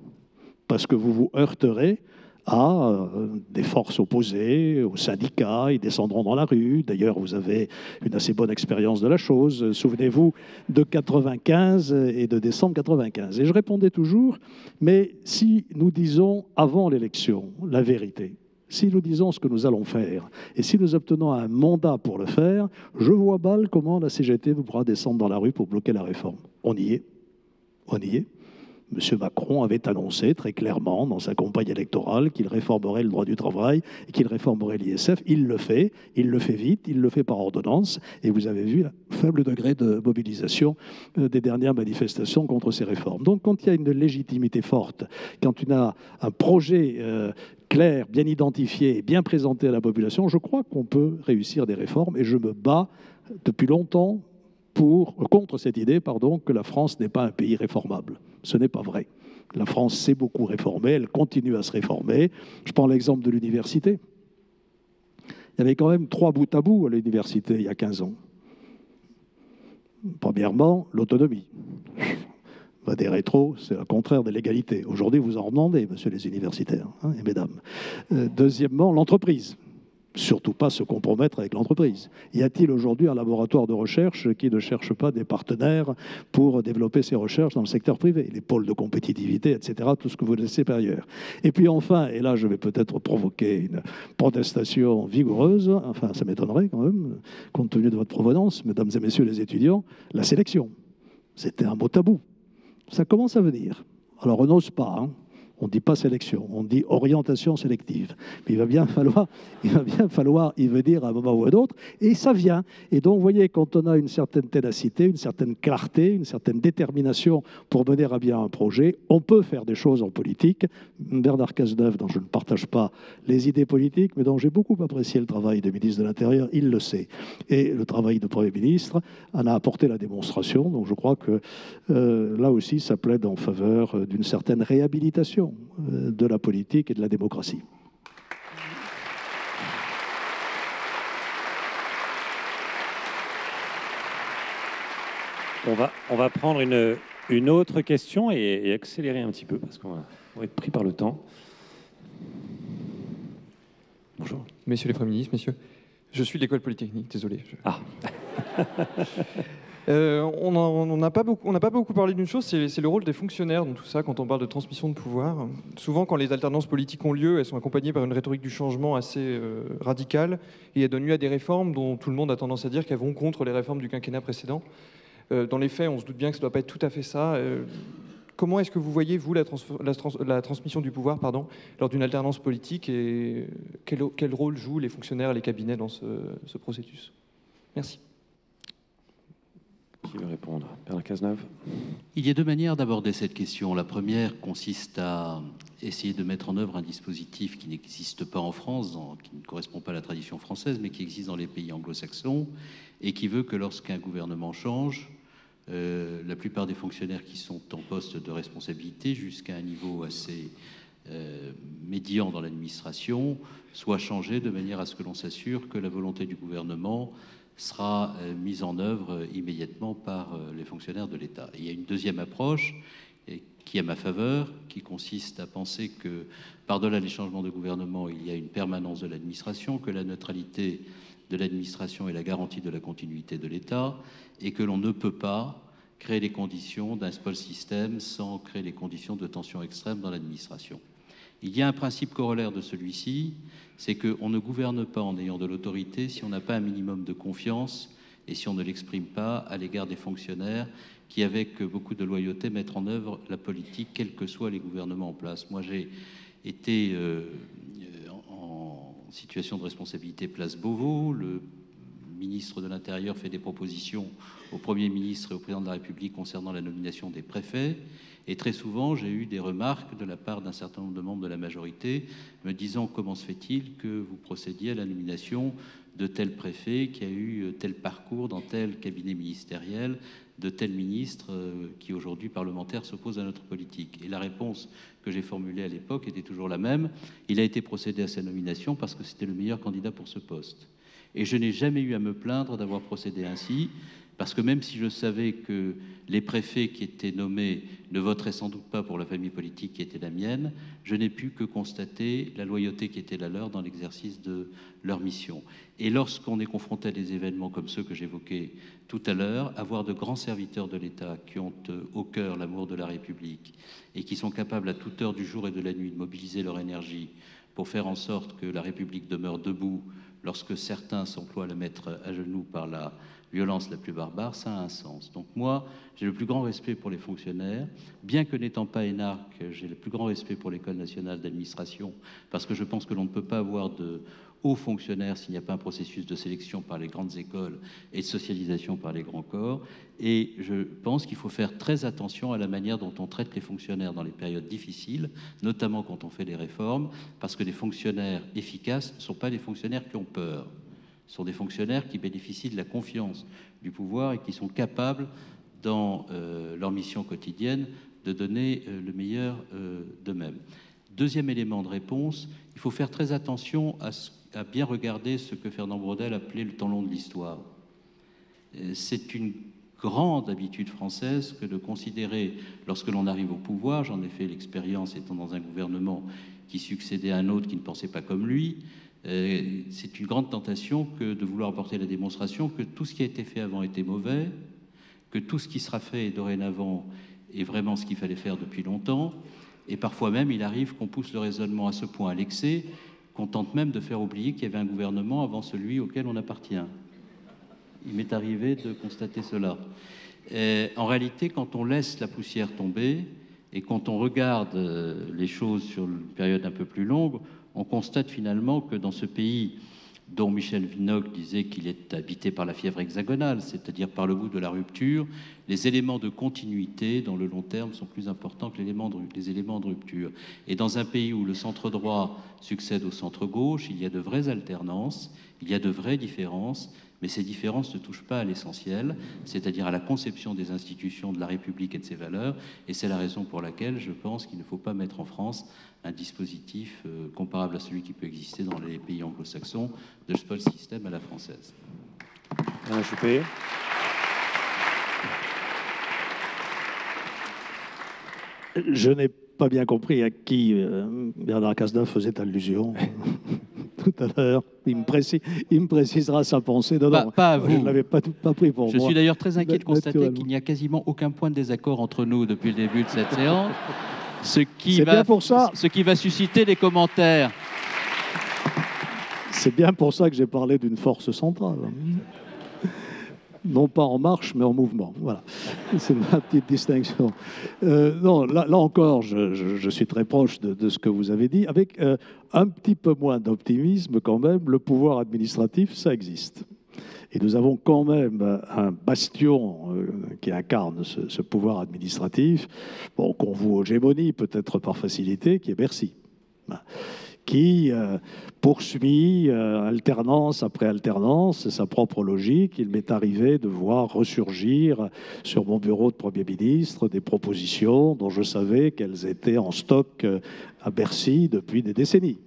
parce que vous vous heurterez à des forces opposées, aux syndicats, ils descendront dans la rue. D'ailleurs, vous avez une assez bonne expérience de la chose. Souvenez-vous de 95 et de décembre 95. Et je répondais toujours, mais si nous disons avant l'élection la vérité, Si nous disons ce que nous allons faire, et si nous obtenons un mandat pour le faire, je vois mal comment la CGT pourra descendre dans la rue pour bloquer la réforme. On y est. On y est. M. Macron avait annoncé très clairement dans sa campagne électorale qu'il réformerait le droit du travail et qu'il réformerait l'ISF. Il le fait vite, il le fait par ordonnance. Et vous avez vu le faible degré de mobilisation des dernières manifestations contre ces réformes. Donc quand il y a une légitimité forte, quand tu as un projet clair, bien identifié et bien présenté à la population, je crois qu'on peut réussir des réformes. Et je me bats depuis longtemps contre cette idée que la France n'est pas un pays réformable. Ce n'est pas vrai. La France s'est beaucoup réformée, elle continue à se réformer. Je prends l'exemple de l'université. Il y avait quand même 3 bouts à bout à l'université il y a 15 ans. Premièrement, l'autonomie. Des rétros, c'est le contraire de l'égalité. Aujourd'hui, vous en demandez, messieurs les universitaires et mesdames. Deuxièmement, l'entreprise. Surtout pas se compromettre avec l'entreprise. Y a-t-il aujourd'hui un laboratoire de recherche qui ne cherche pas des partenaires pour développer ses recherches dans le secteur privé? Les pôles de compétitivité, etc., tout ce que vous laissez par ailleurs. Et puis enfin, et là je vais peut-être provoquer une protestation vigoureuse, enfin ça m'étonnerait quand même, compte tenu de votre provenance, mesdames et messieurs les étudiants, la sélection. C'était un mot tabou. Ça commence à venir. Alors on n'ose pas, on ne dit pas sélection, on dit orientation sélective. Mais il va bien falloir y venir à un moment ou à un autre, et ça vient. Et donc, vous voyez, quand on a une certaine ténacité, une certaine clarté, une certaine détermination pour mener à bien un projet, on peut faire des choses en politique. Bernard Cazeneuve, dont je ne partage pas les idées politiques, mais dont j'ai beaucoup apprécié le travail de ministre de l'Intérieur, il le sait. Et le travail de Premier ministre en a apporté la démonstration. Donc je crois que là aussi, ça plaide en faveur d'une certaine réhabilitation de la politique et de la démocratie.
On va prendre une autre question et accélérer un petit peu parce qu'on va être pris par le temps.
Bonjour. Messieurs les Premiers ministres, messieurs. Je suis de l'école polytechnique, désolé.
Ah.
On n'a pas beaucoup parlé d'une chose, c'est le rôle des fonctionnaires dans tout ça, quand on parle de transmission de pouvoir. Souvent, quand les alternances politiques ont lieu, elles sont accompagnées par une rhétorique du changement assez radicale, et elles donnent lieu à des réformes dont tout le monde a tendance à dire qu'elles vont contre les réformes du quinquennat précédent. Dans les faits, on se doute bien que ça ne doit pas être tout à fait ça. Comment est-ce que vous voyez, vous, la transmission du pouvoir lors d'une alternance politique, et quel rôle jouent les fonctionnaires et les cabinets dans ce processus? Merci.
Qui veut répondre? Bernard Cazeneuve.
Il y a deux manières d'aborder cette question. La première consiste à essayer de mettre en œuvre un dispositif qui n'existe pas en France, qui ne correspond pas à la tradition française, mais qui existe dans les pays anglo-saxons, et qui veut que lorsqu'un gouvernement change, la plupart des fonctionnaires qui sont en poste de responsabilité, jusqu'à un niveau assez médian dans l'administration, soient changés de manière à ce que l'on s'assure que la volonté du gouvernement sera mise en œuvre immédiatement par les fonctionnaires de l'État. Il y a une deuxième approche qui est à ma faveur, qui consiste à penser que, par-delà les changements de gouvernement, il y a une permanence de l'administration, que la neutralité de l'administration est la garantie de la continuité de l'État, et que l'on ne peut pas créer les conditions d'un spoil system sans créer les conditions de tension extrême dans l'administration. Il y a un principe corollaire de celui-ci, c'est qu'on ne gouverne pas en ayant de l'autorité si on n'a pas un minimum de confiance et si on ne l'exprime pas à l'égard des fonctionnaires qui, avec beaucoup de loyauté, mettent en œuvre la politique, quels que soient les gouvernements en place. Moi, j'ai été en situation de responsabilité place Beauvau. Le ministre de l'Intérieur fait des propositions au Premier ministre et au Président de la République concernant la nomination des préfets. Et très souvent, j'ai eu des remarques de la part d'un certain nombre de membres de la majorité me disant comment se fait-il que vous procédiez à la nomination de tel préfet qui a eu tel parcours dans tel cabinet ministériel, de tel ministre qui aujourd'hui parlementaire s'oppose à notre politique. Et la réponse que j'ai formulée à l'époque était toujours la même. Il a été procédé à sa nomination parce que c'était le meilleur candidat pour ce poste. Et je n'ai jamais eu à me plaindre d'avoir procédé ainsi, parce que même si je savais que les préfets qui étaient nommés ne voteraient sans doute pas pour la famille politique qui était la mienne, je n'ai pu que constater la loyauté qui était la leur dans l'exercice de leur mission. Et lorsqu'on est confronté à des événements comme ceux que j'évoquais tout à l'heure, avoir de grands serviteurs de l'État qui ont au cœur l'amour de la République et qui sont capables à toute heure du jour et de la nuit de mobiliser leur énergie pour faire en sorte que la République demeure debout lorsque certains s'emploient à la mettre à genoux par la violence la plus barbare, ça a un sens. Donc moi, j'ai le plus grand respect pour les fonctionnaires, bien que n'étant pas énarque, j'ai le plus grand respect pour l'École nationale d'administration, parce que je pense que l'on ne peut pas avoir de hauts fonctionnaires s'il n'y a pas un processus de sélection par les grandes écoles et de socialisation par les grands corps. Et je pense qu'il faut faire très attention à la manière dont on traite les fonctionnaires dans les périodes difficiles, notamment quand on fait des réformes, parce que les fonctionnaires efficaces ne sont pas des fonctionnaires qui ont peur. Ce sont des fonctionnaires qui bénéficient de la confiance du pouvoir et qui sont capables, dans leur mission quotidienne, de donner le meilleur d'eux-mêmes. Deuxième élément de réponse, il faut faire très attention à bien regarder ce que Fernand Braudel appelait le temps long de l'histoire. C'est une grande habitude française que de considérer, lorsque l'on arrive au pouvoir, j'en ai fait l'expérience étant dans un gouvernement qui succédait à un autre qui ne pensait pas comme lui, c'est une grande tentation que de vouloir apporter la démonstration que tout ce qui a été fait avant était mauvais, que tout ce qui sera fait dorénavant est vraiment ce qu'il fallait faire depuis longtemps, et parfois même il arrive qu'on pousse le raisonnement à ce point à l'excès, qu'on tente même de faire oublier qu'il y avait un gouvernement avant celui auquel on appartient. Il m'est arrivé de constater cela. En réalité, quand on laisse la poussière tomber, et quand on regarde les choses sur une période un peu plus longue, on constate finalement que dans ce pays dont Michel Vinocq disait qu'il est habité par la fièvre hexagonale, c'est-à-dire par le goût de la rupture, les éléments de continuité dans le long terme sont plus importants que les éléments de rupture. Et dans un pays où le centre droit succède au centre gauche, il y a de vraies alternances, il y a de vraies différences, mais ces différences ne touchent pas à l'essentiel, c'est-à-dire à la conception des institutions de la République et de ses valeurs, et c'est la raison pour laquelle je pense qu'il ne faut pas mettre en France un dispositif comparable à celui qui peut exister dans les pays anglo-saxons, de spoil system à la française.
Alain Juppé. Je n'ai pas bien compris à qui Bernard Cazeneuve faisait allusion tout à l'heure. Il me précisera sa pensée. Non,
pas à vous.
Je ne l'avais pas pris pour moi.
Je suis d'ailleurs très inquiet de constater qu'il n'y a quasiment aucun point de désaccord entre nous depuis le début de cette séance, ce qui va susciter des commentaires.
C'est bien pour ça que j'ai parlé d'une force centrale. Non pas en marche, mais en mouvement. Voilà, c'est ma petite distinction. Non, là encore, je suis très proche de ce que vous avez dit, avec un petit peu moins d'optimisme quand même. Le pouvoir administratif, ça existe. Et nous avons quand même un bastion qui incarne ce pouvoir administratif, bon, qu'on voue aux gémonies, peut-être par facilité, qui est Bercy. Qui poursuit alternance après alternance, sa propre logique. Il m'est arrivé de voir ressurgir sur mon bureau de Premier ministre des propositions dont je savais qu'elles étaient en stock à Bercy depuis des décennies.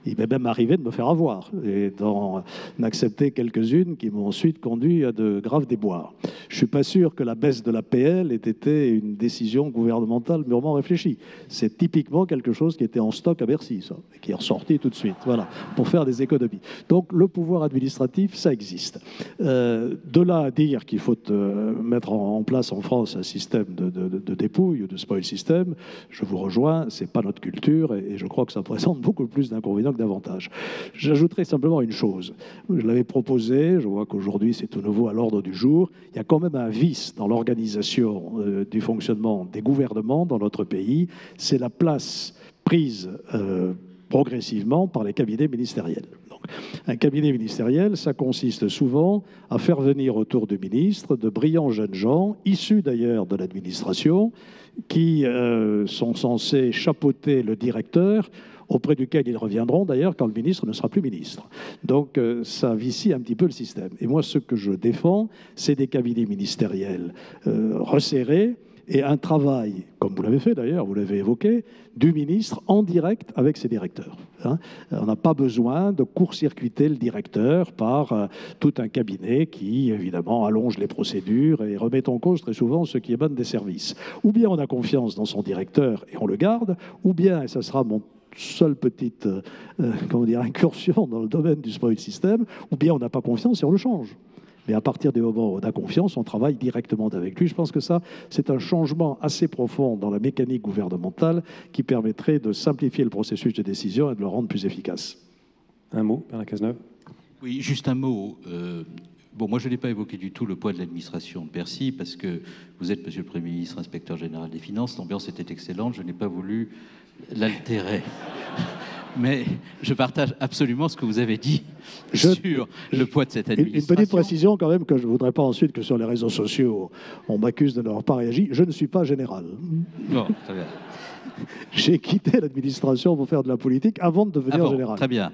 Il m'est même arrivé de me faire avoir et d'en accepter quelques-unes qui m'ont ensuite conduit à de graves déboires. Je ne suis pas sûr que la baisse de l'APL ait été une décision gouvernementale mûrement réfléchie. C'est typiquement quelque chose qui était en stock à Bercy, ça, et qui est ressorti tout de suite, voilà, pour faire des économies. Donc le pouvoir administratif, ça existe. De là à dire qu'il faut mettre en place en France un système de dépouille, de spoil system, je vous rejoins, c'est pas notre culture et je crois que ça présente beaucoup plus d'inconvénients que d'avantages. J'ajouterai simplement une chose. Je l'avais proposé, je vois qu'aujourd'hui c'est tout nouveau à l'ordre du jour. Il y a quand même un vice dans l'organisation du fonctionnement des gouvernements dans notre pays, c'est la place prise progressivement par les cabinets ministériels. Donc, un cabinet ministériel, ça consiste souvent à faire venir autour du ministre de brillants jeunes gens, issus d'ailleurs de l'administration, qui sont censés chapeauter le directeur, auprès duquel ils reviendront d'ailleurs quand le ministre ne sera plus ministre. Donc ça vicie un petit peu le système. Et moi, ce que je défends, c'est des cabinets ministériels resserrés et un travail, comme vous l'avez fait d'ailleurs, vous l'avez évoqué, du ministre en direct avec ses directeurs. Hein. On n'a pas besoin de court-circuiter le directeur par tout un cabinet qui, évidemment, allonge les procédures et remet en cause très souvent ce qui émane des services. Ou bien on a confiance dans son directeur et on le garde, ou bien, et ça sera mon seule petite incursion dans le domaine du spoil system, ou bien on n'a pas confiance et on le change. Mais à partir du moment où on a confiance, on travaille directement avec lui. Je pense que ça, c'est un changement assez profond dans la mécanique gouvernementale qui permettrait de simplifier le processus de décision et de le rendre plus efficace.
Un mot, Bernard Cazeneuve?
Oui, juste un mot. Bon, moi, je n'ai pas évoqué du tout le poids de l'administration de Bercy, parce que vous êtes, Monsieur le Premier ministre, inspecteur général des finances, l'ambiance était excellente, je n'ai pas voulu l'altérer. Mais je partage absolument ce que vous avez dit sur le poids de cette administration.
Une petite précision quand même, que je ne voudrais pas ensuite que sur les réseaux sociaux, on m'accuse de n'avoir pas réagi. Je ne suis pas général.
Non, très bien.
J'ai quitté l'administration pour faire de la politique avant de devenir général.
Très bien.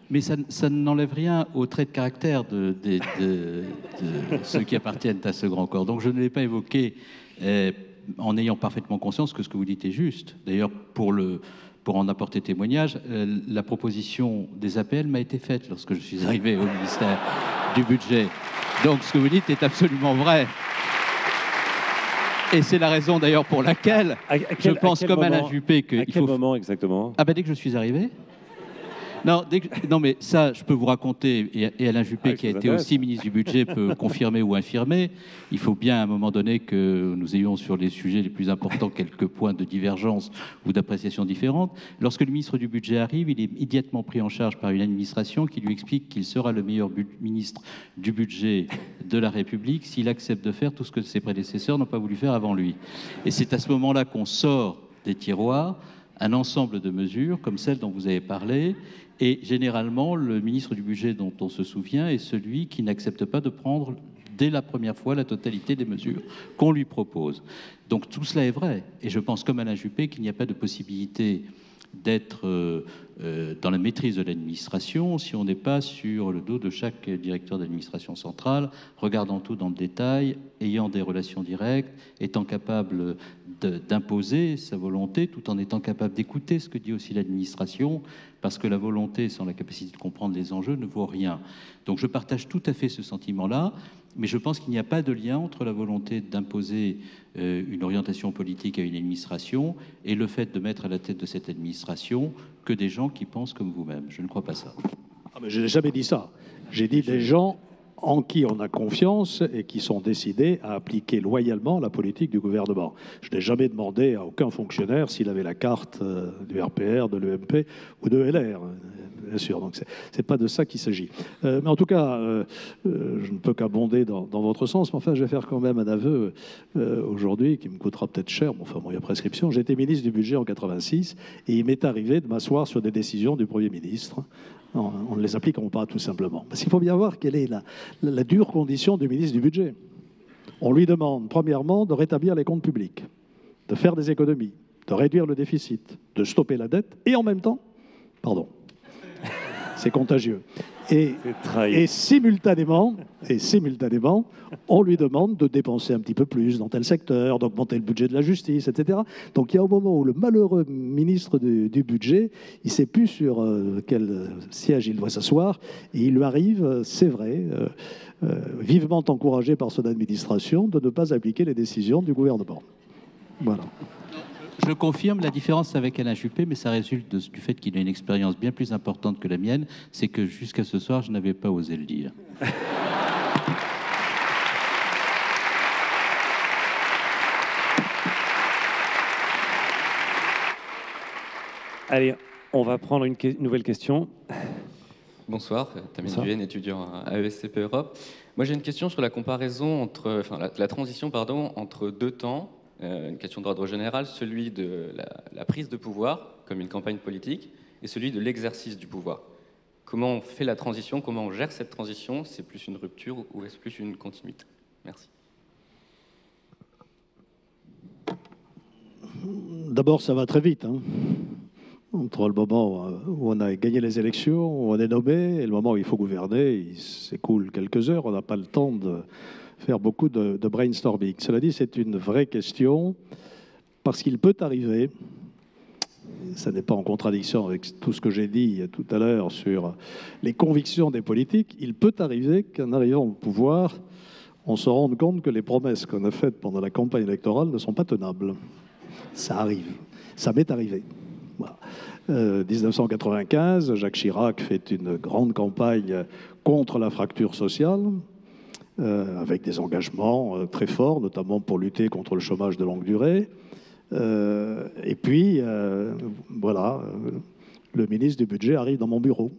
Mais ça n'enlève rien au trait de caractère de ceux qui appartiennent à ce grand corps. Donc je ne l'ai pas évoqué en ayant parfaitement conscience que ce que vous dites est juste. D'ailleurs, pour en apporter témoignage, la proposition des APL m'a été faite lorsque je suis arrivé au ministère du Budget. Donc ce que vous dites est absolument vrai. Et c'est la raison d'ailleurs pour laquelle je pense comme Alain Juppé qu'il faut...
À quel moment exactement?
Ah ben dès que je suis arrivé. Non, mais ça, je peux vous raconter, et Alain Juppé, qui a été aussi ministre du Budget, peut confirmer ou infirmer. Il faut bien, à un moment donné, que nous ayons sur les sujets les plus importants quelques points de divergence ou d'appréciation différentes. Lorsque le ministre du Budget arrive, il est immédiatement pris en charge par une administration qui lui explique qu'il sera le meilleur ministre du Budget de la République s'il accepte de faire tout ce que ses prédécesseurs n'ont pas voulu faire avant lui. Et c'est à ce moment-là qu'on sort des tiroirs un ensemble de mesures, comme celle dont vous avez parlé. Et généralement, le ministre du Budget dont on se souvient est celui qui n'accepte pas de prendre dès la première fois la totalité des mesures qu'on lui propose. Donc tout cela est vrai. Et je pense, comme Alain Juppé, qu'il n'y a pas de possibilité d'être dans la maîtrise de l'administration si on n'est pas sur le dos de chaque directeur d'administration centrale, regardant tout dans le détail, ayant des relations directes, étant capable d'imposer sa volonté, tout en étant capable d'écouter ce que dit aussi l'administration, parce que la volonté sans la capacité de comprendre les enjeux ne vaut rien. Donc je partage tout à fait ce sentiment-là, mais je pense qu'il n'y a pas de lien entre la volonté d'imposer une orientation politique à une administration et le fait de mettre à la tête de cette administration que des gens qui pensent comme vous-même. Je ne crois pas ça.
Ah, mais je n'ai jamais dit ça. J'ai dit des gens en qui on a confiance et qui sont décidés à appliquer loyalement la politique du gouvernement. Je n'ai jamais demandé à aucun fonctionnaire s'il avait la carte du RPR, de l'EMP ou de LR, bien sûr. Donc c'est pas de ça qu'il s'agit. Mais en tout cas, je ne peux qu'abonder dans votre sens. Mais enfin, je vais faire quand même un aveu aujourd'hui qui me coûtera peut-être cher. Bon, enfin, bon, il y a prescription. J'ai été ministre du Budget en 86 et il m'est arrivé de m'asseoir sur des décisions du Premier ministre. Non, on ne les appliquera pas, tout simplement. Parce qu'il faut bien voir quelle est la dure condition du ministre du Budget. On lui demande, premièrement, de rétablir les comptes publics, de faire des économies, de réduire le déficit, de stopper la dette, et en même temps, pardon, c'est contagieux. Et simultanément, on lui demande de dépenser un petit peu plus dans tel secteur, d'augmenter le budget de la justice, etc. Donc il y a un moment où le malheureux ministre du budget, il ne sait plus sur quel siège il doit s'asseoir, et il lui arrive, c'est vrai, vivement encouragé par son administration, de ne pas appliquer les décisions du gouvernement. Voilà.
Je confirme la différence avec Alain Juppé, mais ça résulte du fait qu'il a une expérience bien plus importante que la mienne, c'est que jusqu'à ce soir, je n'avais pas osé le dire.
Allez, on va prendre une nouvelle question.
Bonsoir, Tamine Duhaine, étudiant à ESCP Europe. Moi, j'ai une question sur la comparaison entre, la transition, entre deux temps. Une question d'ordre général, celui de la prise de pouvoir, comme une campagne politique, et celui de l'exercice du pouvoir. Comment on fait la transition, comment on gère cette transition? C'est plus une rupture ou est-ce plus une continuité? Merci.
D'abord, ça va très vite. Entre le moment où on a gagné les élections, où on est nommé, et le moment où il faut gouverner, il s'écoule quelques heures. On n'a pas le temps de faire beaucoup de brainstorming. Cela dit, c'est une vraie question, parce qu'il peut arriver, ça n'est pas en contradiction avec tout ce que j'ai dit tout à l'heure sur les convictions des politiques, il peut arriver qu'en arrivant au pouvoir, on se rende compte que les promesses qu'on a faites pendant la campagne électorale ne sont pas tenables. Ça arrive. Ça m'est arrivé. Voilà. 1995, Jacques Chirac fait une grande campagne contre la fracture sociale, avec des engagements très forts, notamment pour lutter contre le chômage de longue durée. Et puis, voilà, le ministre du Budget arrive dans mon bureau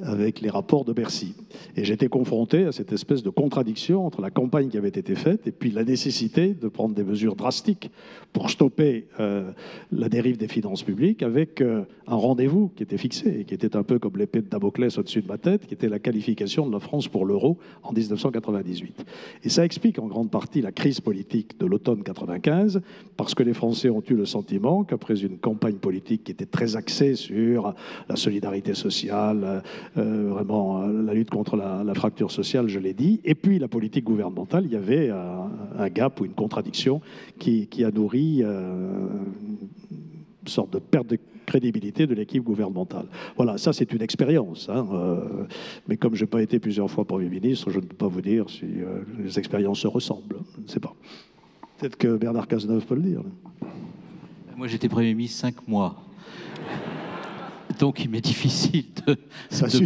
avec les rapports de Bercy. Et j'étais confronté à cette espèce de contradiction entre la campagne qui avait été faite et puis la nécessité de prendre des mesures drastiques pour stopper la dérive des finances publiques, avec un rendez-vous qui était fixé et qui était un peu comme l'épée de Damoclès au-dessus de ma tête, qui était la qualification de la France pour l'euro en 1998. Et ça explique en grande partie la crise politique de l'automne 95, parce que les Français ont eu le sentiment qu'après une campagne politique qui était très axée sur la solidarité sociale, vraiment la lutte contre la fracture sociale, je l'ai dit, et puis la politique gouvernementale, il y avait un gap ou une contradiction qui a nourri une sorte de perte de crédibilité de l'équipe gouvernementale. Voilà, ça c'est une expérience, hein, mais comme je n'ai pas été plusieurs fois Premier ministre, je ne peux pas vous dire si les expériences se ressemblent, je ne sais pas. Peut-être que Bernard Cazeneuve peut le dire.
Moi j'étais Premier ministre 5 mois. Donc il m'est difficile de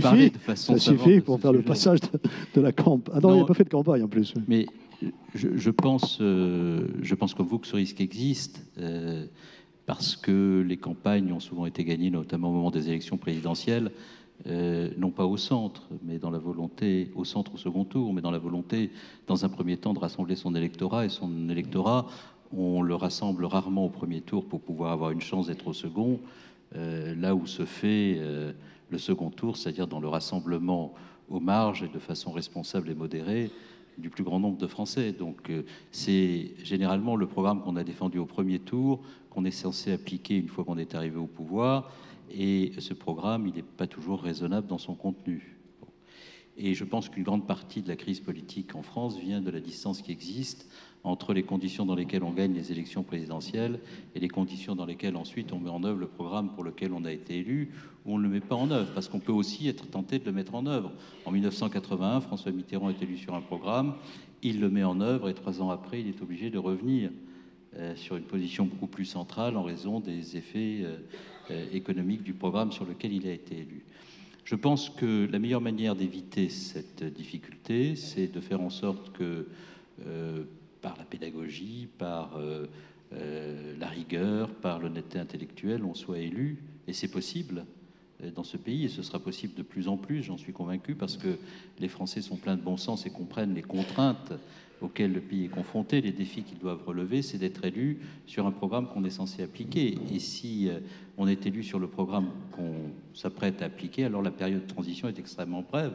parler de façon savante.
Ça suffit pour faire le passage de la campagne. Ah non, il n'a pas fait de campagne en plus.
Mais je pense comme vous que ce risque existe, parce que les campagnes ont souvent été gagnées, notamment au moment des élections présidentielles, non pas au centre, mais dans la volonté, au centre au second tour, mais dans la volonté, dans un premier temps, de rassembler son électorat. Et son électorat, on le rassemble rarement au premier tour pour pouvoir avoir une chance d'être au second. Là où se fait le second tour, c'est-à-dire dans le rassemblement aux marges et de façon responsable et modérée du plus grand nombre de Français. Donc c'est généralement le programme qu'on a défendu au premier tour, qu'on est censé appliquer une fois qu'on est arrivé au pouvoir, et ce programme, il n'est pas toujours raisonnable dans son contenu. Et je pense qu'une grande partie de la crise politique en France vient de la distance qui existe entre les conditions dans lesquelles on gagne les élections présidentielles et les conditions dans lesquelles ensuite on met en œuvre le programme pour lequel on a été élu, ou on ne le met pas en œuvre, parce qu'on peut aussi être tenté de le mettre en œuvre. En 1981, François Mitterrand est élu sur un programme, il le met en œuvre, et 3 ans après, il est obligé de revenir sur une position beaucoup plus centrale en raison des effets économiques du programme sur lequel il a été élu. Je pense que la meilleure manière d'éviter cette difficulté, c'est de faire en sorte que par la pédagogie, par la rigueur, par l'honnêteté intellectuelle, on soit élu, et c'est possible dans ce pays, et ce sera possible de plus en plus, j'en suis convaincu, parce que les Français sont pleins de bon sens et comprennent les contraintes auxquelles le pays est confronté, les défis qu'ils doivent relever, c'est d'être élu sur un programme qu'on est censé appliquer. Et si on est élu sur le programme qu'on s'apprête à appliquer, alors la période de transition est extrêmement brève.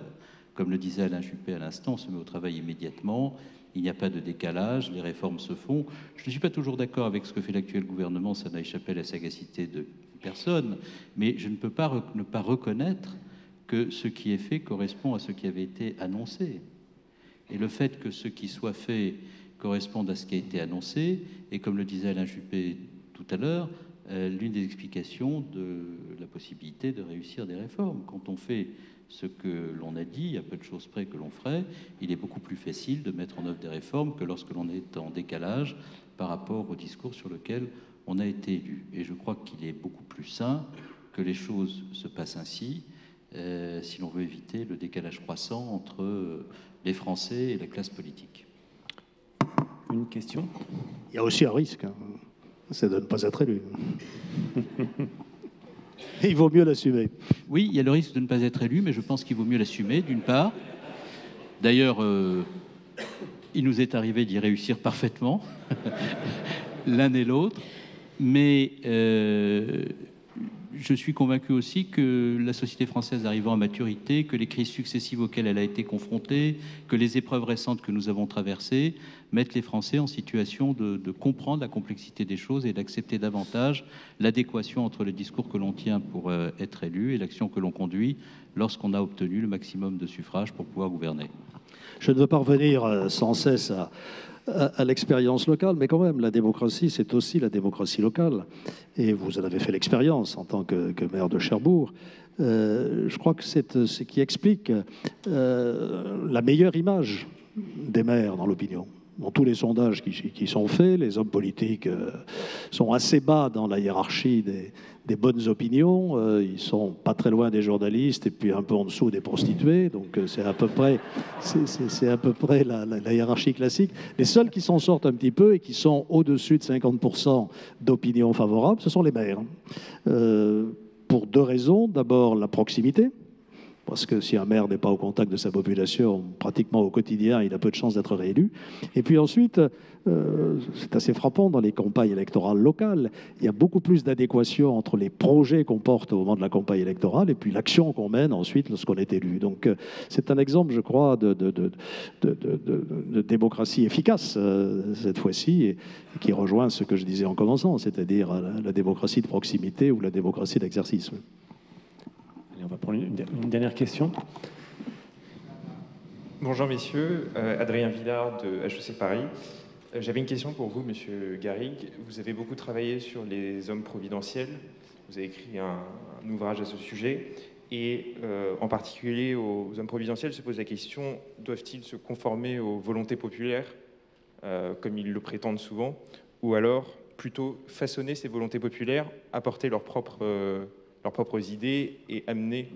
Comme le disait Alain Juppé à l'instant, on se met au travail immédiatement. Il n'y a pas de décalage, les réformes se font. Je ne suis pas toujours d'accord avec ce que fait l'actuel gouvernement, ça n'a échappé à la sagacité de personne, mais je ne peux pas ne pas reconnaître que ce qui est fait correspond à ce qui avait été annoncé. Et le fait que ce qui soit fait corresponde à ce qui a été annoncé, et comme le disait Alain Juppé tout à l'heure, l'une des explications de la possibilité de réussir des réformes. Quand on fait ce que l'on a dit, à peu de choses près que l'on ferait, il est beaucoup plus facile de mettre en œuvre des réformes que lorsque l'on est en décalage par rapport au discours sur lequel on a été élu. Et je crois qu'il est beaucoup plus sain que les choses se passent ainsi, si l'on veut éviter le décalage croissant entre les Français et la classe politique.
Une question ? Il y a aussi un risque, hein. C'est de ne pas être élu. Il vaut mieux l'assumer.
Oui, il y a le risque de ne pas être élu, mais je pense qu'il vaut mieux l'assumer, d'une part. D'ailleurs, il nous est arrivé d'y réussir parfaitement, l'un et l'autre. Mais je suis convaincu aussi que la société française arrivant à maturité, que les crises successives auxquelles elle a été confrontée, que les épreuves récentes que nous avons traversées mettent les Français en situation de comprendre la complexité des choses et d'accepter davantage l'adéquation entre le discours que l'on tient pour être élu et l'action que l'on conduit lorsqu'on a obtenu le maximum de suffrages pour pouvoir gouverner.
Je ne veux pas revenir sans cesse à l'expérience locale, mais quand même, la démocratie, c'est aussi la démocratie locale. Et vous en avez fait l'expérience en tant que maire de Cherbourg. Je crois que c'est ce qui explique la meilleure image des maires dans l'opinion. dans tous les sondages qui sont faits, les hommes politiques sont assez bas dans la hiérarchie des bonnes opinions. Ils sont pas très loin des journalistes et puis un peu en dessous des prostituées. Donc c'est à peu près la hiérarchie classique. Les seuls qui s'en sortent un petit peu et qui sont au-dessus de 50% d'opinions favorables, ce sont les maires. Pour deux raisons. D'abord, la proximité. Parce que si un maire n'est pas au contact de sa population, pratiquement au quotidien, il a peu de chances d'être réélu. Et puis ensuite, c'est assez frappant dans les campagnes électorales locales, il y a beaucoup plus d'adéquation entre les projets qu'on porte au moment de la campagne électorale et puis l'action qu'on mène ensuite lorsqu'on est élu. Donc c'est un exemple, je crois, de démocratie efficace, cette fois-ci, et qui rejoint ce que je disais en commençant, c'est-à-dire la démocratie de proximité ou la démocratie d'exercice.
On va prendre une dernière question.
Bonjour messieurs, Adrien Villard de HEC Paris. J'avais une question pour vous, monsieur Garrigue. Vous avez beaucoup travaillé sur les hommes providentiels. Vous avez écrit un ouvrage à ce sujet. Et en particulier aux hommes providentiels se pose la question, doivent-ils se conformer aux volontés populaires, comme ils le prétendent souvent, ou alors plutôt façonner ces volontés populaires, apporter leurs propres idées et amener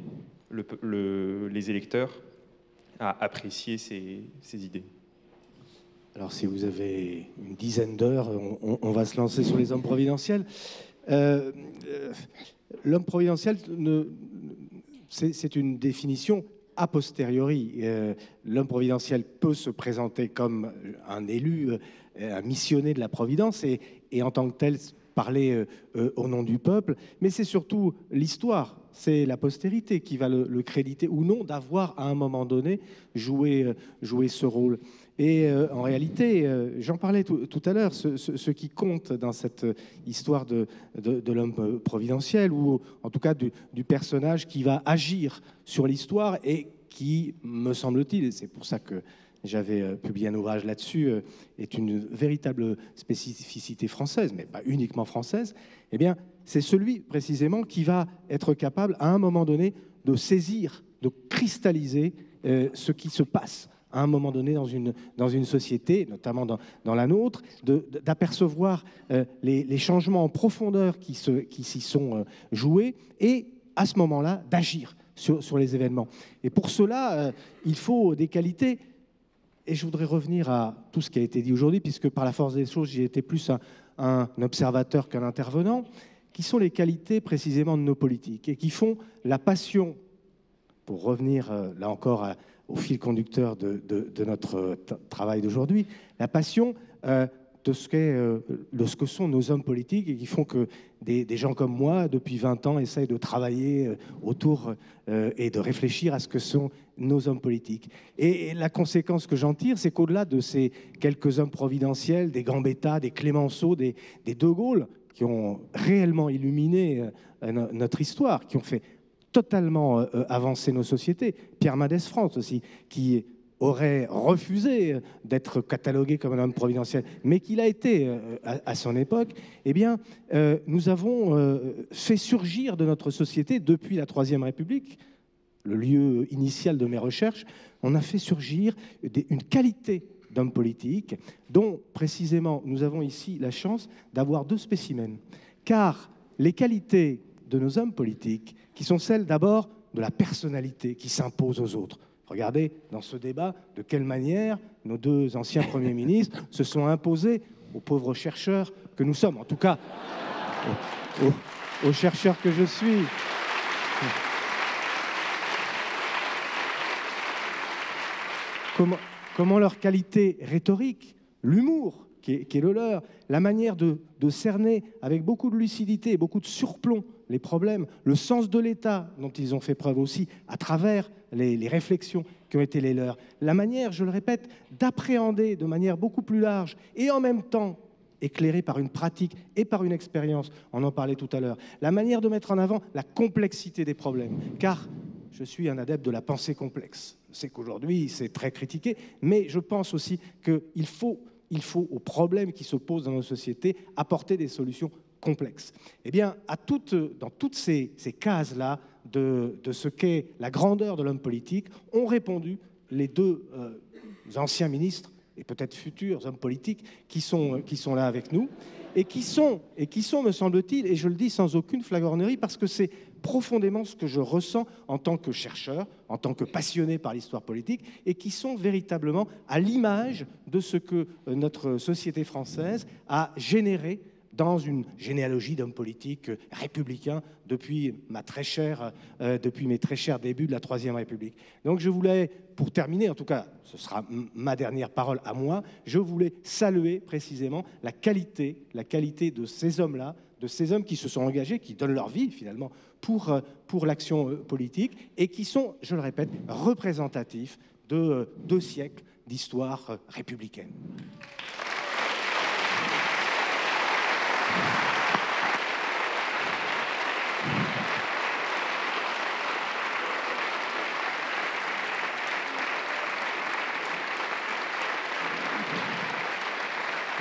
les électeurs à apprécier ces idées.
Alors si vous avez une dizaine d'heures, on va se lancer sur les hommes providentiels. L'homme providentiel, c'est une définition a posteriori. L'homme providentiel peut se présenter comme un élu, un missionné de la Providence et en tant que tel parler au nom du peuple, mais c'est surtout l'histoire, c'est la postérité qui va le créditer ou non d'avoir à un moment donné joué ce rôle. Et en réalité, j'en parlais tout à l'heure, ce qui compte dans cette histoire de l'homme providentiel, ou en tout cas du personnage qui va agir sur l'histoire et qui, me semble-t-il, et c'est pour ça que j'avais publié un ouvrage là-dessus, est une véritable spécificité française, mais pas uniquement française, eh bien, c'est celui précisément qui va être capable, à un moment donné, de saisir, de cristalliser ce qui se passe à un moment donné dans une société, notamment dans la nôtre, d'apercevoir les changements en profondeur qui s'y sont joués, et à ce moment-là, d'agir sur les événements. Et pour cela, il faut des qualités. Et je voudrais revenir à tout ce qui a été dit aujourd'hui, puisque par la force des choses, j'ai été plus un observateur qu'un intervenant, qui sont les qualités précisément de nos politiques et qui font la passion, pour revenir là encore au fil conducteur de notre travail d'aujourd'hui, la passion de ce que sont nos hommes politiques et qui font que des gens comme moi, depuis 20 ans, essayent de travailler autour et de réfléchir à ce que sont nos hommes politiques. Et la conséquence que j'en tire, c'est qu'au-delà de ces quelques hommes providentiels, des Gambetta, des Clémenceau, des De Gaulle, qui ont réellement illuminé notre histoire, qui ont fait totalement avancer nos sociétés, Pierre Mendès France aussi, qui aurait refusé d'être catalogué comme un homme providentiel, mais qu'il a été à son époque, eh bien, nous avons fait surgir de notre société, depuis la Troisième République, le lieu initial de mes recherches, on a fait surgir une qualité d'homme politique, dont précisément nous avons ici la chance d'avoir deux spécimens. Car les qualités de nos hommes politiques, qui sont celles d'abord de la personnalité qui s'impose aux autres. Regardez dans ce débat de quelle manière nos deux anciens premiers ministres se sont imposés aux pauvres chercheurs que nous sommes, en tout cas aux chercheurs que je suis. Comment leur qualité rhétorique, l'humour qui est le leur, la manière de cerner avec beaucoup de lucidité et beaucoup de surplomb les problèmes, le sens de l'État dont ils ont fait preuve aussi à travers les réflexions qui ont été les leurs, la manière, je le répète, d'appréhender de manière beaucoup plus large et en même temps éclairée par une pratique et par une expérience, on en parlait tout à l'heure, la manière de mettre en avant la complexité des problèmes, car je suis un adepte de la pensée complexe. Je sais qu'aujourd'hui, c'est très critiqué, mais je pense aussi qu'il faut aux problèmes qui se posent dans nos sociétés apporter des solutions complexes. Eh bien, dans toutes ces cases-là de ce qu'est la grandeur de l'homme politique, ont répondu les deux anciens ministres et peut-être futurs hommes politiques qui sont là avec nous, et qui sont, me semble-t-il, et je le dis sans aucune flagornerie, parce que c'est profondément ce que je ressens en tant que chercheur, en tant que passionné par l'histoire politique, et qui sont véritablement à l'image de ce que notre société française a généré dans une généalogie d'hommes politiques républicains depuis mes très chers débuts de la Troisième République. Donc je voulais, pour terminer, en tout cas, ce sera ma dernière parole à moi, je voulais saluer précisément la qualité de ces hommes-là, de ces hommes qui se sont engagés, qui donnent leur vie finalement pour l'action politique et qui sont, je le répète, représentatifs de 2 siècles d'histoire républicaine.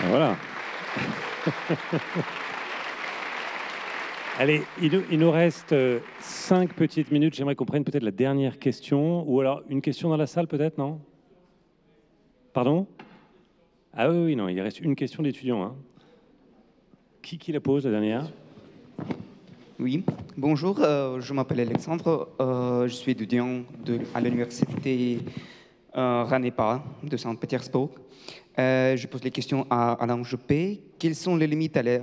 Voilà. Allez, il nous reste 5 petites minutes. J'aimerais qu'on prenne peut-être la dernière question. Ou alors une question dans la salle peut-être, non? Pardon? Ah oui, non, il reste une question d'étudiant. Hein. Qui la pose, la dernière?
Oui, bonjour, je m'appelle Alexandre, je suis étudiant à l'université Ranepa de Saint-Pétersbourg. Je pose les questions à Alain Juppé. Quelles sont les limites à la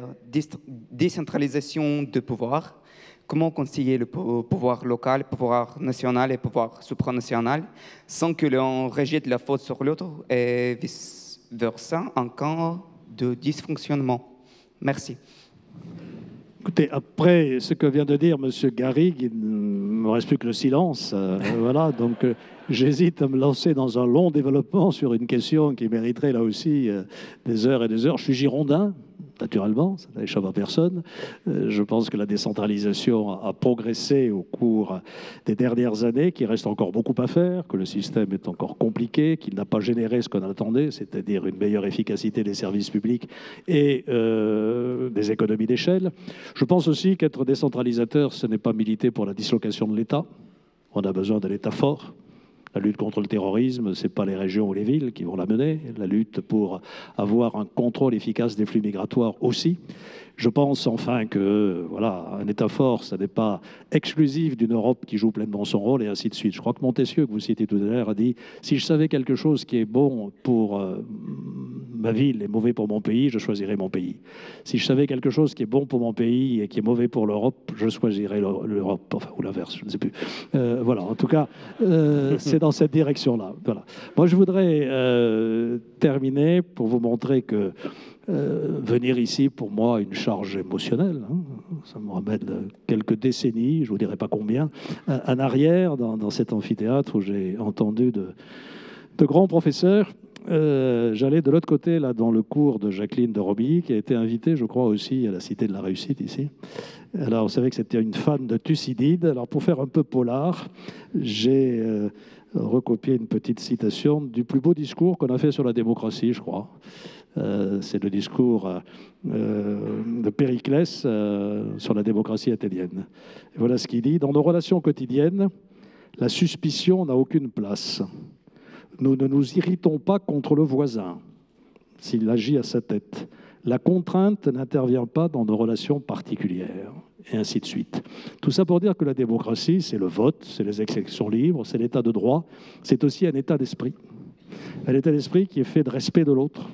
décentralisation de pouvoir? Comment concilier le pouvoir local, le pouvoir national et le pouvoir supranational sans que l'on rejette la faute sur l'autre et vice-versa en cas de dysfonctionnement? Merci.
Écoutez, après ce que vient de dire M. Garrigue, il ne me reste plus que le silence. Voilà, donc j'hésite à me lancer dans un long développement sur une question qui mériterait là aussi des heures et des heures. Je suis girondin, naturellement, ça n'échappe à personne. Je pense que la décentralisation a progressé au cours des dernières années, qu'il reste encore beaucoup à faire, que le système est encore compliqué, qu'il n'a pas généré ce qu'on attendait, c'est-à-dire une meilleure efficacité des services publics et des économies d'échelle. Je pense aussi qu'être décentralisateur, ce n'est pas militer pour la dislocation de l'État. On a besoin de l'État fort. La lutte contre le terrorisme, ce n'est pas les régions ou les villes qui vont la mener. La lutte pour avoir un contrôle efficace des flux migratoires aussi. Je pense enfin que voilà, un État fort, ça n'est pas exclusif d'une Europe qui joue pleinement son rôle et ainsi de suite. Je crois que Montesquieu, que vous citez tout à l'heure, a dit « Si je savais quelque chose qui est bon pour ma ville et mauvais pour mon pays, je choisirais mon pays. Si je savais quelque chose qui est bon pour mon pays et qui est mauvais pour l'Europe, je choisirais l'Europe. » Enfin, ou l'inverse, je ne sais plus. Voilà, en tout cas, c'est dans cette direction-là. Voilà. Moi, je voudrais terminer pour vous montrer que venir ici, pour moi, une charge émotionnelle. Hein. Ça me ramène quelques décennies, je ne vous dirai pas combien, en arrière, dans cet amphithéâtre où j'ai entendu de grands professeurs. J'allais de l'autre côté, là, dans le cours de Jacqueline de Romilly, qui a été invitée, je crois, aussi à la Cité de la Réussite, ici. Alors, vous savez que c'était une fan de Thucydide. Alors, pour faire un peu polar, j'ai recopié une petite citation du plus beau discours qu'on a fait sur la démocratie, je crois. C'est le discours de Périclès sur la démocratie athénienne. Et voilà ce qu'il dit. Dans nos relations quotidiennes, la suspicion n'a aucune place. Nous ne nous irritons pas contre le voisin s'il agit à sa tête. La contrainte n'intervient pas dans nos relations particulières, et ainsi de suite. Tout ça pour dire que la démocratie, c'est le vote, c'est les élections libres, c'est l'état de droit, c'est aussi un état d'esprit. Un état d'esprit qui est fait de respect de l'autre,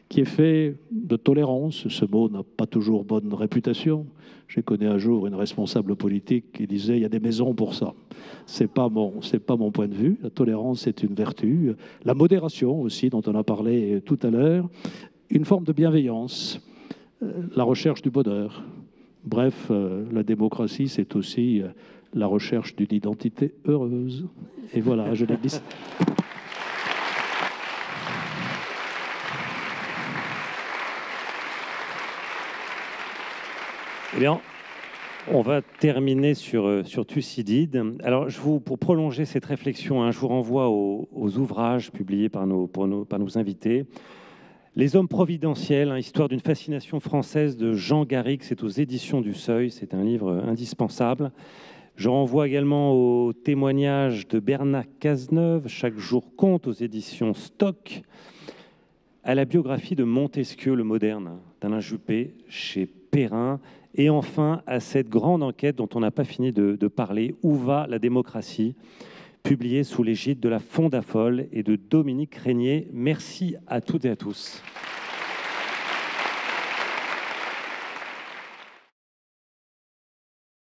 qui est fait de tolérance. Ce mot n'a pas toujours bonne réputation. J'ai connu un jour une responsable politique qui disait « il y a des maisons pour ça ». C'est pas mon point de vue. La tolérance est une vertu. La modération aussi, dont on a parlé tout à l'heure. Une forme de bienveillance. La recherche du bonheur. Bref, la démocratie, c'est aussi la recherche d'une identité heureuse. Et voilà, je l'ai dit.
Eh bien, on va terminer sur Thucydide. Alors, pour prolonger cette réflexion, je vous renvoie aux ouvrages publiés par nos invités. Les hommes providentiels, histoire d'une fascination française de Jean Garrigue, c'est aux éditions du Seuil, c'est un livre indispensable. Je renvoie également au témoignage de Bernard Cazeneuve, Chaque jour compte, aux éditions Stock. à la biographie de Montesquieu le moderne, d'Alain Juppé, chez Perrin, et enfin à cette grande enquête dont on n'a pas fini de parler, Où va la démocratie?, publiée sous l'égide de la Fondafol et de Dominique Régnier. Merci à toutes et à tous.